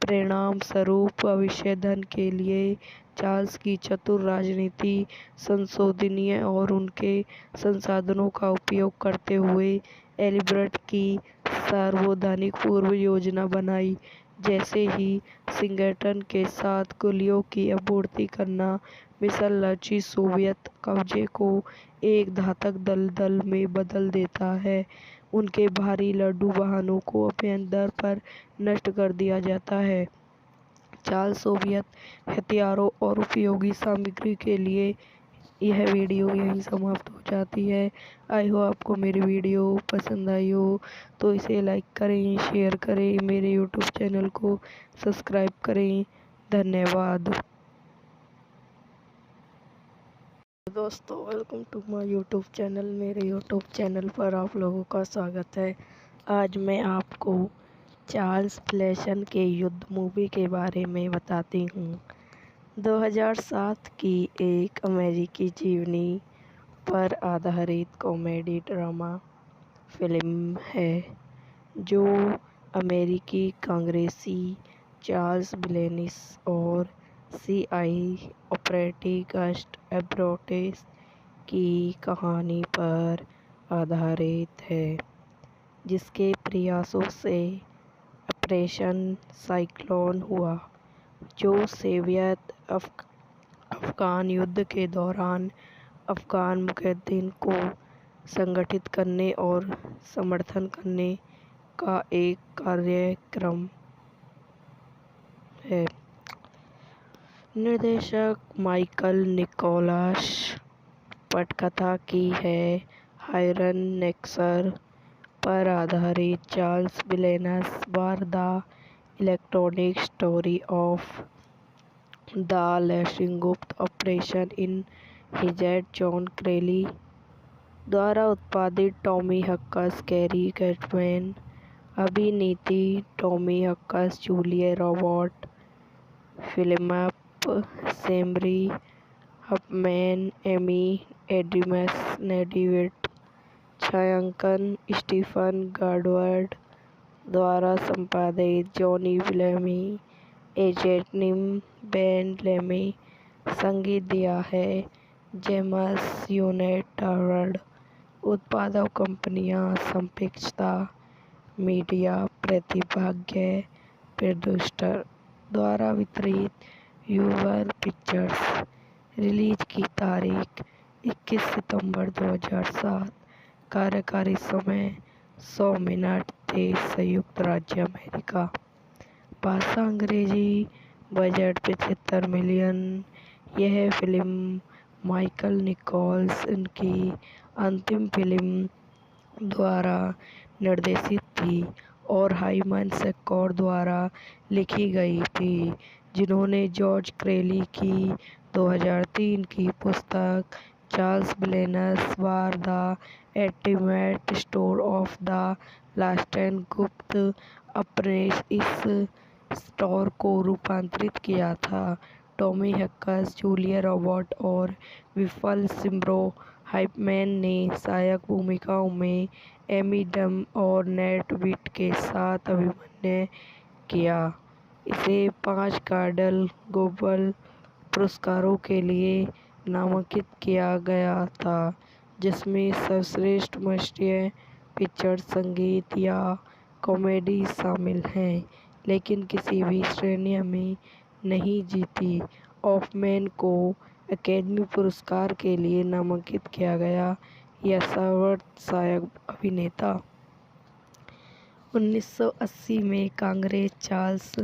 परिणाम स्वरूप भविष्य धन के लिए चार्ल्स की चतुर राजनीति, संशोधनीय और उनके संसाधनों का उपयोग करते हुए एलिबर्ट की सार्वजनिक पूर्व योजना बनाई, जैसे ही वाशिंगटन के साथ गोलियों की आपूर्ति करना मिशन लक्ष्य सोवियत कब्जे को एक घातक दलदल में बदल देता है। उनके भारी लड्डू वाहनों को अभ्यंतर पर नष्ट कर दिया जाता है। चार्ल्स सोवियत हथियारों और उपयोगी सामग्री के लिए यह वीडियो यहीं समाप्त हो जाती है। आई होप आपको मेरी वीडियो पसंद आई हो तो इसे लाइक करें, शेयर करें, मेरे यूट्यूब चैनल को सब्सक्राइब करें। धन्यवाद दोस्तों, welcome to my YouTube channel. मेरे यूट्यूब चैनल पर आप लोगों का स्वागत है। आज मैं आपको चार्ल्स ब्लेसन के युद्ध मूवी के बारे में बताती हूँ। 2007 की एक अमेरिकी जीवनी पर आधारित कॉमेडी ड्रामा फिल्म है, जो अमेरिकी कांग्रेसी चार्ल्स ब्लेनिस और CI ऑपरेटिव गस्ट एब्रोटेस की कहानी पर आधारित है, जिसके प्रयासों से ऑपरेशन साइक्लोन हुआ, जो सोवियत अफगान युद्ध के दौरान अफगान मुजाहिदीन को संगठित करने और समर्थन करने का एक कार्यक्रम है। निर्देशक माइकल निकोलस, पटकथा की है हायरन नेक्सर पर आधारित चार्ल्स ब्लेनस war the electronic story of the लेसिंगुप्त ऑपरेशन इन हिजेड जॉन क्रेली द्वारा उत्पादित। टॉमी हक्कस, कैरी कैटमैन, अभिनीति Tommy हक्कस, Julia Robert, Philip Semri, Hoffman, Amy Adams, David, छायांकन स्टीफन गार्डवर्ड द्वारा संपादित। जॉनी लेमी, एजेनिम बेन लेमी, संगीत दिया है जेम्स यूनिटार्ड। उत्पादक कंपनियां संक्षिप्तता मीडिया प्रतिभाग्य प्रोड्यूसर द्वारा वितरित यूवर पिक्चर्स। रिलीज की तारीख 21 सितंबर 2007। कार्यकारी समय 100 मिनट। देश संयुक्त राज्य अमेरिका। भाषा अंग्रेजी। Budget 75 million. यह फिल्म माइकल निकोल्स की अंतिम फिल्म द्वारा निर्देशित थी और हाइमन सेकॉर्ड द्वारा लिखी गई थी, जिन्होंने जॉर्ज क्रेली की 2003 की पुस्तक चार्ल्स ब्लेनस war the ultimate story of the last गुप्त ऑपरेशन इस स्टोर को रूपांतरित किया था। टॉमी हक्कस, जूलिया रॉबर्ट और विफल सिम्ब्रो हाइपमैन ने सहायक भूमिकाओं में एमी डम और नेट विट के साथ अभिनय किया। इसे 5 गोल्डन ग्लोब पुरस्कारों के लिए नामांकित किया गया था, जिसमें सर्वश्रेष्ठ मोशन पिक्चर, संगीत या कॉमेडी शामिल हैं, लेकिन किसी भी श्रेणी में नहीं जीती। हॉफमैन को अकेडमी पुरस्कार के लिए नामांकित किया गया या सर्वोत्तम सहायक अभिनेता। 1980 में कांग्रेस चार्ल्स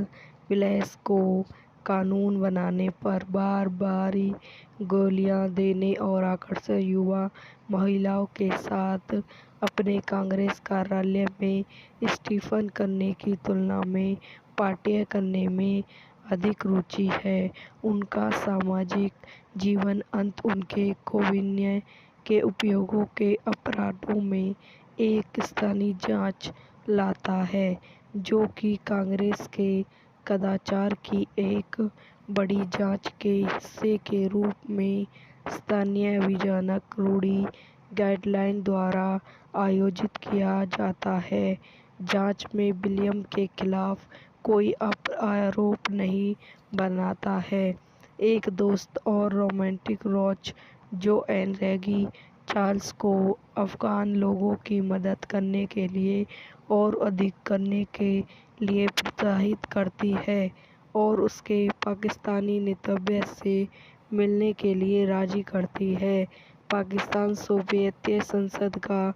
विल्स को कानून बनाने पर बार-बारी गोलियां देने और आकर्षक युवा महिलाओं के साथ अपने कांग्रेस कार्यालय में इस्तीफा करने की तुलना में पार्टी करने में अधिक रुचि है। उनका सामाजिक जीवन अंत उनके कोविन्य के उपयोगों के अपराधों में एक स्थानीय जांच लाता है, जो कि कांग्रेस के कदाचार की एक बड़ी जांच के हिस्से के रूप में स्थानीय विधानक रूढ़ि गाइडलाइन द्वारा आयोजित किया जाता है। जांच में विलियम के खिलाफ कोई आरोप नहीं बनाता है। एक दोस्त और रोमांटिक रोच जो एन रेगी चार्ल्स को अफगान लोगों की मदद करने के लिए और अधिक करने के लिए प्रोत्साहित करती है और उसके पाकिस्तानी नेतृत्व से मिलने के लिए राजी करती है। पाकिस्तान सोवियत संसद का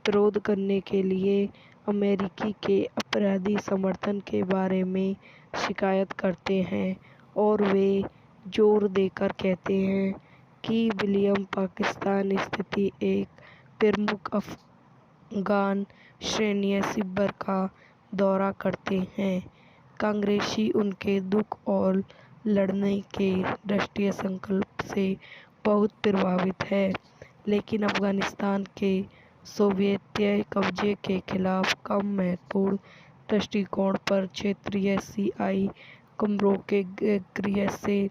विरोध करने के लिए अमेरिकी के अपराधी समर्थन के बारे में शिकायत करते हैं और वे जोर देकर कहते हैं कि विलियम पाकिस्तान स्थित एक प्रमुख अफगान सैन्य शिविर का दौरा करते हैं। कांग्रेसी उनके दुख और लड़ने के राष्ट्रीय संकल्प से बहुत प्रभावित है, लेकिन अफगानिस्तान के सोवियत कब्जे के खिलाफ कम महत्वपूर्ण दृष्टिकोण पर क्षेत्रीय सीआई कमरों के गृह से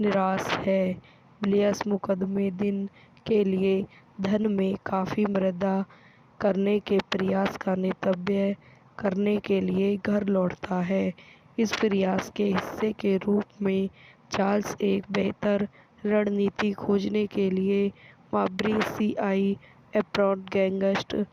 निराश है। विलियम्स मुकदमे दिन के लिए धन में काफी मृदा करने के प्रयास का नेतृत्व करने के लिए घर लौटता है। इस प्रयास के हिस्से के रूप में चार्ल्स एक बेहतर रणनीति खोजने के लिए मार्बरी सीआई एप्रोड गैंगस्टर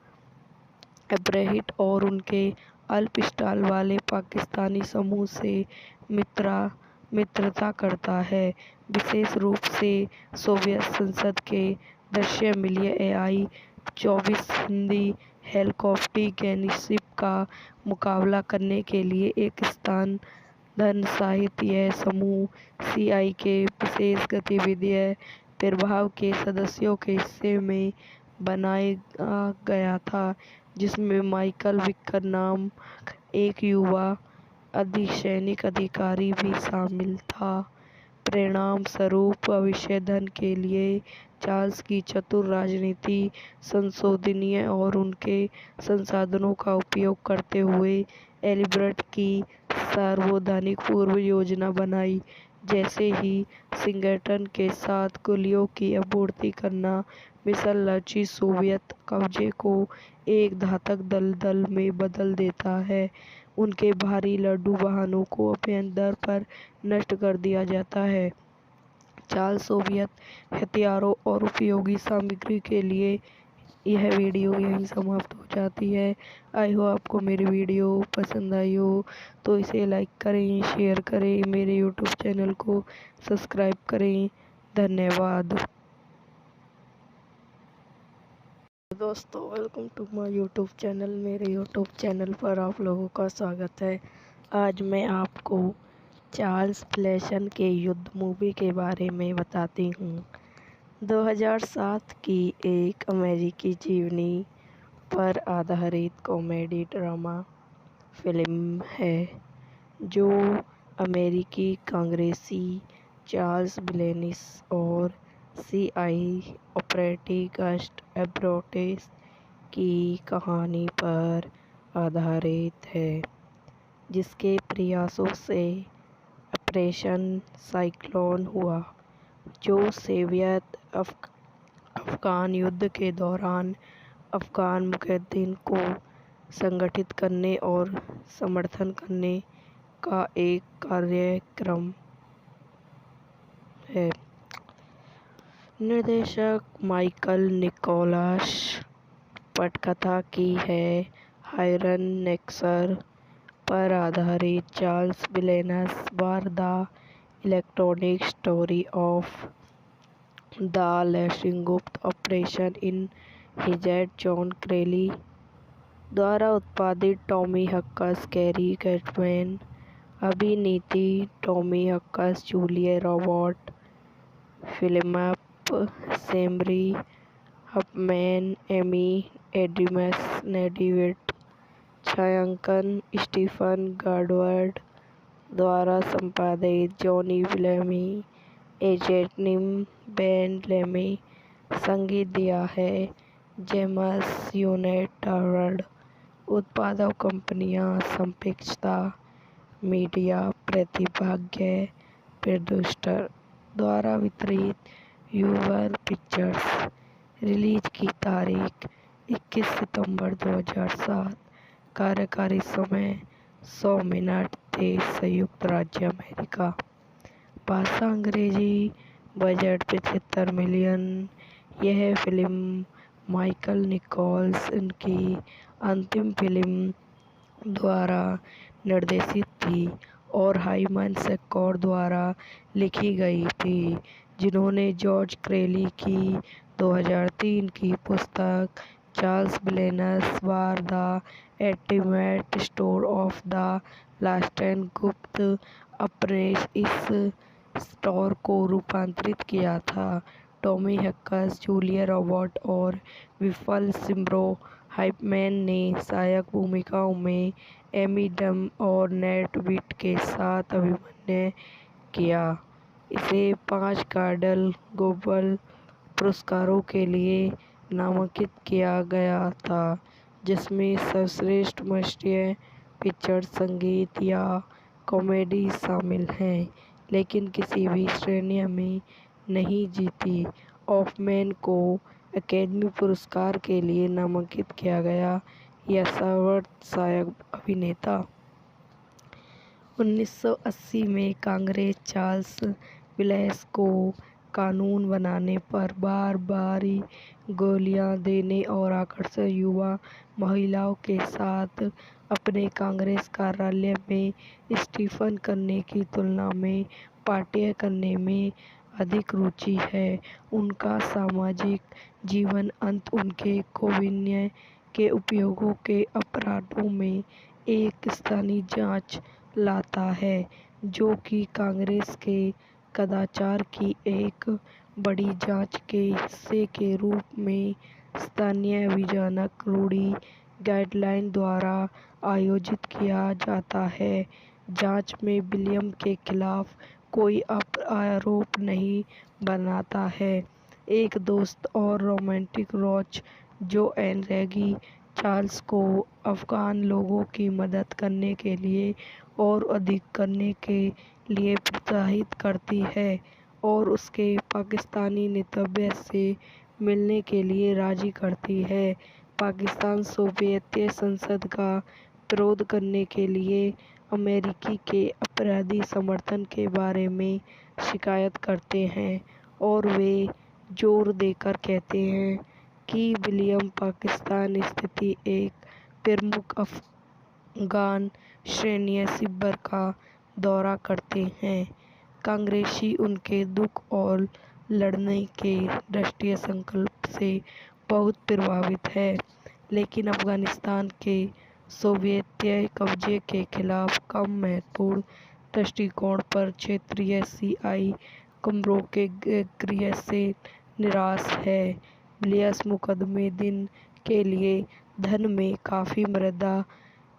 एब्राहिट और उनके अल्प स्टाइल वाले पाकिस्तानी समूह से मित्रता करता है, विशेष रूप से सोवियत संसद के दृश्य मिलिए AI-24 हिंदी हेलीकॉप्टर गनशिप का मुकाबला करने के लिए एक धन सहित यह समूह सीआई के विशेष गतिविधि प्रभाव के सदस्यों के हिस्से में बनाया गया था, जिसमें माइकल विकर नाम एक युवा अर्धसैनिक अधिकारी भी शामिल था। परिणाम स्वरूप भविष्य धन के लिए चार्ल्स की चतुर राजनीति संशोधनीय और उनके संसाधनों का उपयोग करते हुए एलिबर्ट की सार्वजनिक पूर्व योजना बनाई, जैसे ही सिंगटन के साथ गोलियों की आपूर्ति करना मिशन लची सोवियत कब्जे को एक घातक दलदल में बदल देता है। उनके भारी लड़ाकू वाहनों को अभ्यंतर पर नष्ट कर दिया जाता है। चार्ल्स सोवियत हथियारों और उपयोगी सामग्री के लिए यह वीडियो यहीं समाप्त हो जाती है। आई होप आपको मेरी वीडियो पसंद आई हो तो इसे लाइक करें, शेयर करें, मेरे यूट्यूब चैनल को सब्सक्राइब करें। धन्यवाद दोस्तों, welcome to my YouTube channel. मेरे यूट्यूब चैनल पर आप लोगों का स्वागत है। आज मैं आपको चार्ल्स ब्लेसन के युद्ध मूवी के बारे में बताती हूँ। 2007 की एक अमेरिकी जीवनी पर आधारित कॉमेडी ड्रामा फिल्म है, जो अमेरिकी कांग्रेसी चार्ल्स ब्लेनिस और सीआई ऑपरेटिव गस्ट एब्रोटेस की कहानी पर आधारित है, जिसके प्रयासों से ऑपरेशन साइक्लोन हुआ, जो सोवियत अफगान युद्ध के दौरान अफगान मुजाहिदीन को संगठित करने और समर्थन करने का एक कार्यक्रम है। निर्देशक माइकल निकोलस, पटकथा की है हायरन नेक्सर पर आधारित चार्ल्स ब्लेनस बार the electronic story of the lancing गुप्त ऑपरेशन इन हिजेड जॉन क्रेली द्वारा उत्पादित टॉमी हक्कस, कैरी कैटमैन, अभिनीति Tommy हक्कस, Julia Robert, Philip सेम्बरी, Hoffman, Amy Adams, David, छायांकन स्टीफन गार्डवर्ड द्वारा संपादित, जॉनी विलेमी, एजेट निम, बेन लेमी, संगीत दिया है जेम्स यूनाइटेड। उत्पादक कंपनियां संपेक्षता मीडिया प्रतिभाग्य प्रोड्यूसर द्वारा वितरित यूवर पिक्चर्स। रिलीज की तारीख 21 सितंबर 2007। कार्यकारी समय 100 मिनट। देश संयुक्त राज्य अमेरिका। भाषा अंग्रेजी। Budget 75 million. यह फिल्म माइकल निकोल्स की अंतिम फिल्म द्वारा निर्देशित थी और हाइमन सेक्कॉर द्वारा लिखी गई थी, जिन्होंने जॉर्ज क्रेली की 2003 की पुस्तक चार्ल्स विलेनस war the ultimate story of the last and गुप्त अपने इस स्टोर को रूपांतरित किया था। टॉमी हैंक्स, जूलिया रॉबर्ट और विल्फर सिम्ब्रो हाइफमैन ने सहायक भूमिकाओं में एमी डम और नेट विट के साथ अभिनय किया। इसे 5 गोल्डन ग्लोब पुरस्कारों के लिए नामांकित किया गया था, जिसमें सर्वश्रेष्ठ राष्ट्रीय फीचर संगीत या कॉमेडी शामिल हैं, लेकिन किसी भी श्रेणी में नहीं जीती। हॉफमैन को अकादमी पुरस्कार के लिए नामांकित किया गया या सर्वोत्कृष्ट सहायक अभिनेता। 1980 में कांग्रेस चार्ल्स विल्स को कानून बनाने पर बार-बार गालियां देने और आकर्षक युवा महिलाओं के साथ अपने कांग्रेस कार्यालय में इस्तीफा करने की तुलना में पार्टियां करने में अधिक रुचि है। उनका सामाजिक जीवन अंत उनके गोपनीयता के उपयोग के अपराधों में एक स्थानीय जांच लाता है, जो कि कांग्रेस के कदाचार की एक बड़ी जांच के हिस्से के रूप में स्थानीय विधायक रूडी गाइडलाइन द्वारा आयोजित किया जाता है। जांच में विलियम के खिलाफ कोई आरोप नहीं बनाता है। एक दोस्त और रोमांटिक रोच जोएन रेगी चार्ल्स को अफगान लोगों की मदद करने के लिए और अधिक करने के लिए प्रोत्साहित करती है और उसके पाकिस्तानी नेतृत्व से मिलने के लिए राजी करती है। पाकिस्तान सोवियत संसद का विरोध करने के लिए अमेरिकी के अपराधी समर्थन के बारे में शिकायत करते हैं और वे जोर देकर कहते हैं कि विलियम पाकिस्तान स्थित एक प्रमुख अफगान सैन्य शिविर का दौरा करते हैं। कांग्रेसी उनके दुख और लड़ने के राष्ट्रीय संकल्प से बहुत प्रभावित है, लेकिन अफगानिस्तान के सोवियत कब्जे के खिलाफ कम महत्वपूर्ण दृष्टिकोण पर क्षेत्रीय सीआई कमरों के गिरने से निराश है। विलियम्स मुकदमे दिन के लिए धन में काफी मृदा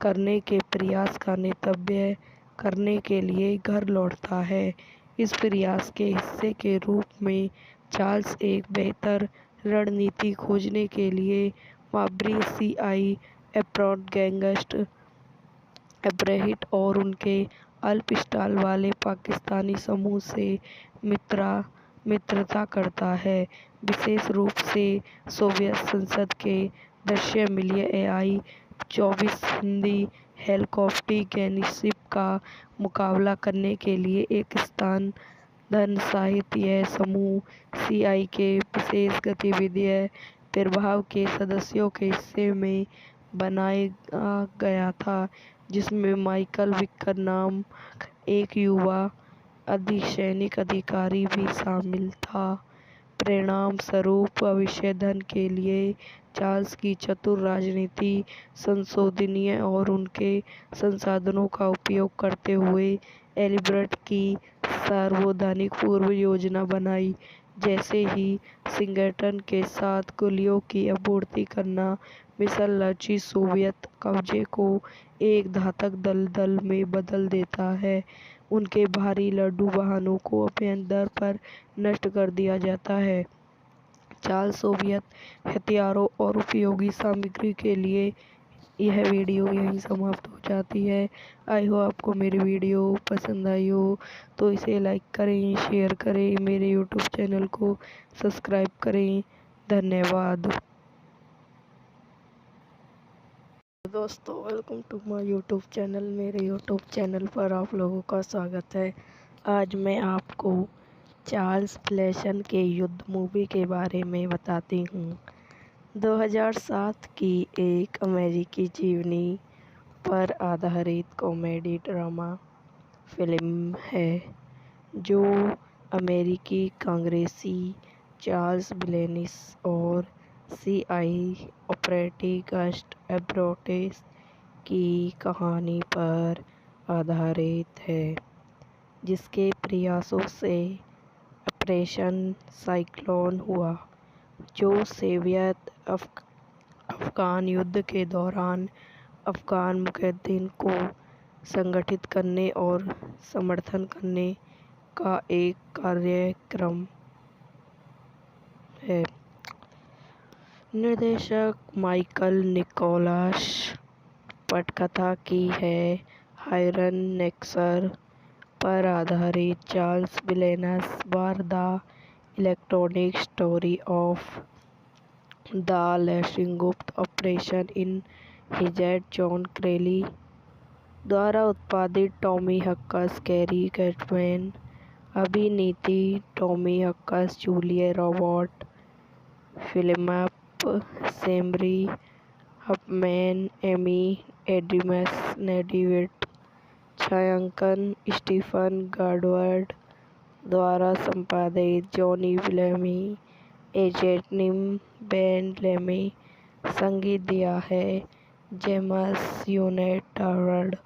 करने के प्रयास का नेतृत्व करने के लिए घर लौटता है। इस प्रयास के हिस्से के रूप में चार्ल्स एक बेहतर रणनीति खोजने के लिए बाबरी सीआई अप्रोच गैंगस्टर अब्राहिट और उनके अल्पस्थाई वाले पाकिस्तानी समूह से मित्रता करता है, विशेष रूप से सोवियत संसद के दृश्य मिलिए AI-24 हिंदी हेलीकॉप्टर गनशिप का मुकाबला करने के लिए एक धन सहित। यह समूह सीआई के विशेष गतिविधि प्रभाग के सदस्यों के हिस्से में बनाया गया था, जिसमें माइकल विकर नाम एक युवा अर्धसैनिक अधिकारी भी शामिल था। परिणाम स्वरूप भविष्य धन के लिए चार्ल्स की चतुर राजनीति, संशोधनीय और उनके संसाधनों का उपयोग करते हुए एलिबर्ट की सार्वजनिक पूर्व योजना बनाई, जैसे ही वाशिंगटन के साथ गोलियों की आपूर्ति करना। मिसाइल लॉन्चिंग सोवियत कब्जे को एक घातक दलदल में बदल देता है। उनके भारी लड़ाकू वाहनों को अपने अंतर पर नष्ट कर दिया जाता है। चार्ल्स सोवियत हथियारों और उपयोगी सामग्री के लिए। यह वीडियो यहीं समाप्त हो जाती है। आई हो आपको मेरी वीडियो पसंद आई हो तो इसे लाइक करें, शेयर करें, मेरे यूट्यूब चैनल को सब्सक्राइब करें। धन्यवाद दोस्तों, welcome to my YouTube channel. मेरे यूट्यूब चैनल पर आप लोगों का स्वागत है। आज मैं आपको चार्ल्स फ्लेशन के युद्ध मूवी के बारे में बताती हूँ। 2007 की एक अमेरिकी जीवनी पर आधारित कॉमेडी ड्रामा फिल्म है जो अमेरिकी कांग्रेसी चार्ल्स विलेनिस और CIA ऑपरेटिव गस्ट एब्रोटेस की कहानी पर आधारित है, जिसके प्रयासों से ऑपरेशन साइक्लोन हुआ, जो सोवियत अफगान युद्ध के दौरान अफगान मुजाहिदीन को संगठित करने और समर्थन करने का एक कार्यक्रम है। निर्देशक माइकल निकोलस, पटकथा की है हायरन नेक्सर पर आधारित चार्ल्स विलेनस war the electronic story of the lancing गुप्त ऑपरेशन इन हिजेट जॉन क्रेली द्वारा उत्पादित। टॉमी हक्कस, कैरी कैटमैन, अभिनीति Tommy हक्कस, Julia Robert, Philip Semri, Hoffman, Amy Adams, नेडिविट, छायांकन स्टीफन गार्डवर्ड द्वारा संपादित। जॉनी बिलेमी, एजेनिम बेन लेमी, संगीत दिया है जेम्स यूनेट हार्वर्ड।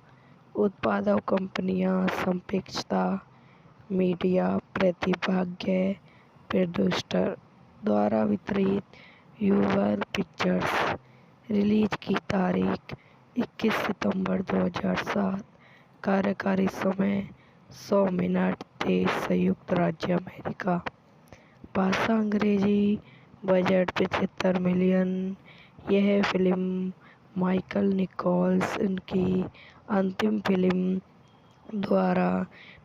उत्पादक कंपनियां संपृक्तता मीडिया, प्रतिभाग्य प्रोड्यूसर द्वारा वितरित, यूवर पिक्चर्स। रिलीज की तारीख 21 सितंबर 2007। कार्यकारी समय 100 मिनट। देश संयुक्त राज्य अमेरिका। भाषा अंग्रेजी। Budget 75 million. यह फिल्म माइकल निकोलस की अंतिम फिल्म द्वारा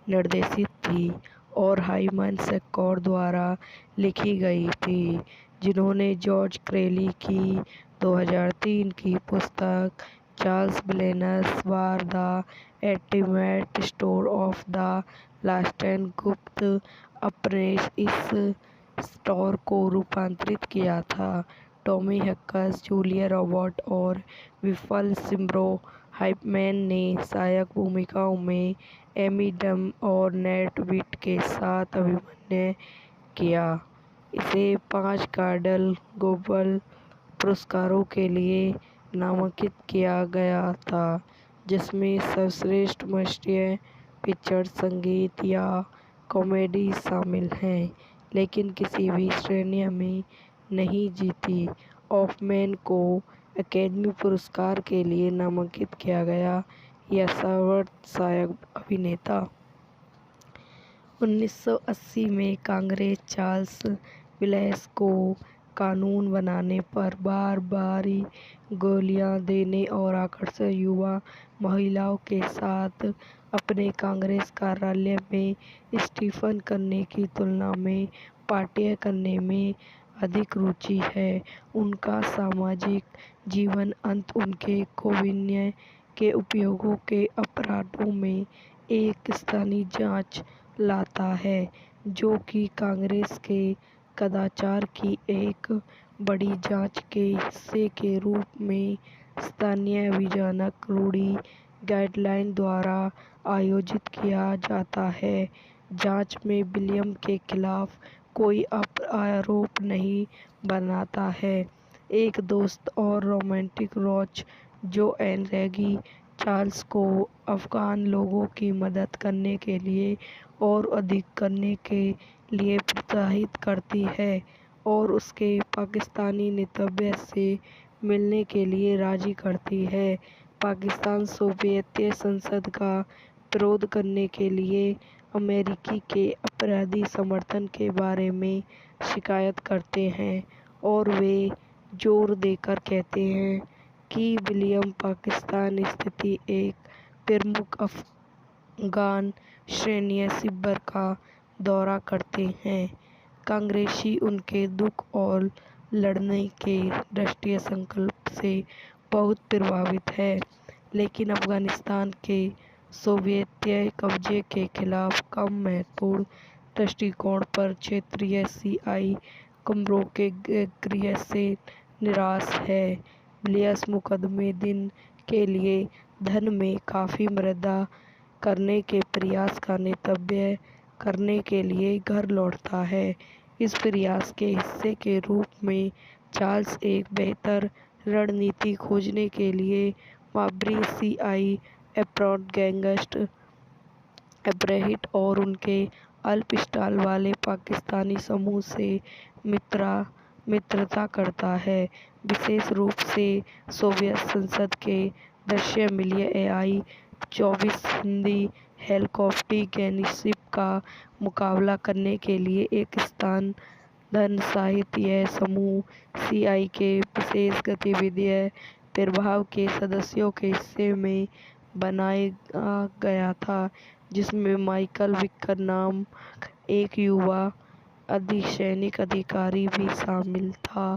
निर्देशित थी और हाइमन सेक्सर द्वारा लिखी गई थी, जिन्होंने जॉर्ज क्रेली की 2003 की पुस्तक चार्ल्स विलेनस war the ultimate story of the lancing गुप्त ऑपरेशन इस स्टोरी को रूपांतरित किया था। टॉमी हक्कस, जूलिया रॉबर्ट और विफल सिम्ब्रो हाइपमैन ने सहायक भूमिकाओं में एमी एडम्स और नेट विट के साथ अभिनय किया। इसे 5 गोल्डन ग्लोब पुरस्कारों के लिए नामांकित किया गया था, जिसमें सर्वश्रेष्ठ मोशन पिक्चर, संगीत या कॉमेडी शामिल हैं, लेकिन किसी भी श्रेणी में नहीं जीती। हॉफमैन को अकादमी पुरस्कार के लिए नामांकित किया गया या सर्वोत्कृष्ट सहायक अभिनेता। 1980 में कांग्रेस चार्ल्स विलेस को कानून बनाने पर बार-बार गालियां देने और आकर्षक युवा महिलाओं के साथ अपने कांग्रेस कार्यालय में इस्तीफा करने की तुलना में पार्टियां करने में अधिक रुचि है। उनका सामाजिक जीवन अंत उनके गोपनीय के उपयोग के अपराधों में एक स्थानीय जांच लाता है, जो कि कांग्रेस के कदाचार की एक बड़ी जांच के हिस्से के रूप में स्थानीय विधानक रूढ़ि गाइडलाइन द्वारा आयोजित किया जाता है। जांच में विलियम के खिलाफ कोई आरोप नहीं बनाता है। एक दोस्त और रोमांटिक रोज जोएन रेगी चार्ल्स को अफगान लोगों की मदद करने के लिए और अधिक करने के लिए प्रोत्साहित करती है और उसके पाकिस्तानी नेतृत्व से मिलने के लिए राजी करती है। पाकिस्तान सोवियत संसद का विरोध करने के लिए अमेरिकी के अपराधी समर्थन के बारे में शिकायत करते हैं और वे जोर देकर कहते हैं कि विलियम पाकिस्तान स्थित एक प्रमुख अफगान सैन्य शिविर का दौरा करते हैं। कांग्रेसी उनके दुख और लड़ने के राष्ट्रीय संकल्प से बहुत प्रभावित है, लेकिन अफगानिस्तान के सोवियत कब्जे के खिलाफ कम महत्वपूर्ण दृष्टिकोण पर क्षेत्रीय सीआई कमरों के गृह से निराश है। विलियम्स मुकदमे दिन के लिए धन में काफी मृदा करने के प्रयास का नेतृत्व करने के लिए घर लौटता है। इस प्रयास के हिस्से के रूप में चार्ल्स एक बेहतर रणनीति खोजने के लिए बाबरी सीआई एप्रोड गैंगस्टर अब्राहिट और उनके अल्पस्टाल वाले पाकिस्तानी समूह से मित्रता करता है, विशेष रूप से सोवियत संसद के दृश्य मिलिए AI-24 हिंदी हेलीकॉप्टर गनशिप का मुकाबला करने के लिए एक धन सहित यह समूह सीआई के विशेष गतिविधि प्रभाव के सदस्यों के हिस्से में बनाया गया था, जिसमें माइकल विकर नाम एक युवा अर्धसैनिक अधिकारी भी शामिल था।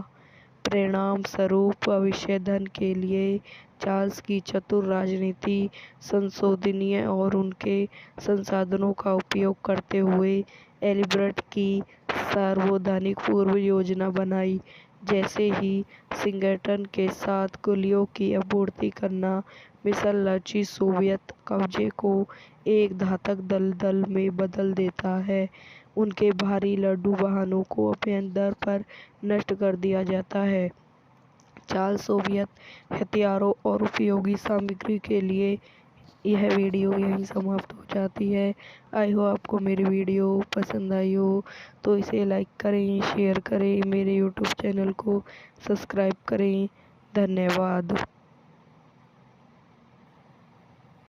परिणाम स्वरूप भविष्य धन के लिए चार्ल्स की चतुर राजनीति संशोधनीय और उनके संसाधनों का उपयोग करते हुए एलिबर्ट की सार्वजनिक पूर्व योजना बनाई, जैसे ही वाशिंगटन के साथ गोलियों की आपूर्ति करना। मिशन लक्ष्य सोवियत कब्जे को एक घातक दलदल में बदल देता है। उनके भारी लड़ाकू वाहनों को अभ्यंतर पर नष्ट कर दिया जाता है। चार्ल्स सोवियत हथियारों और उपयोगी सामग्री के लिए यह वीडियो यहीं समाप्त हो जाती है। आई होप आपको मेरी वीडियो पसंद आई हो तो इसे लाइक करें, शेयर करें, मेरे यूट्यूब चैनल को सब्सक्राइब करें। धन्यवाद।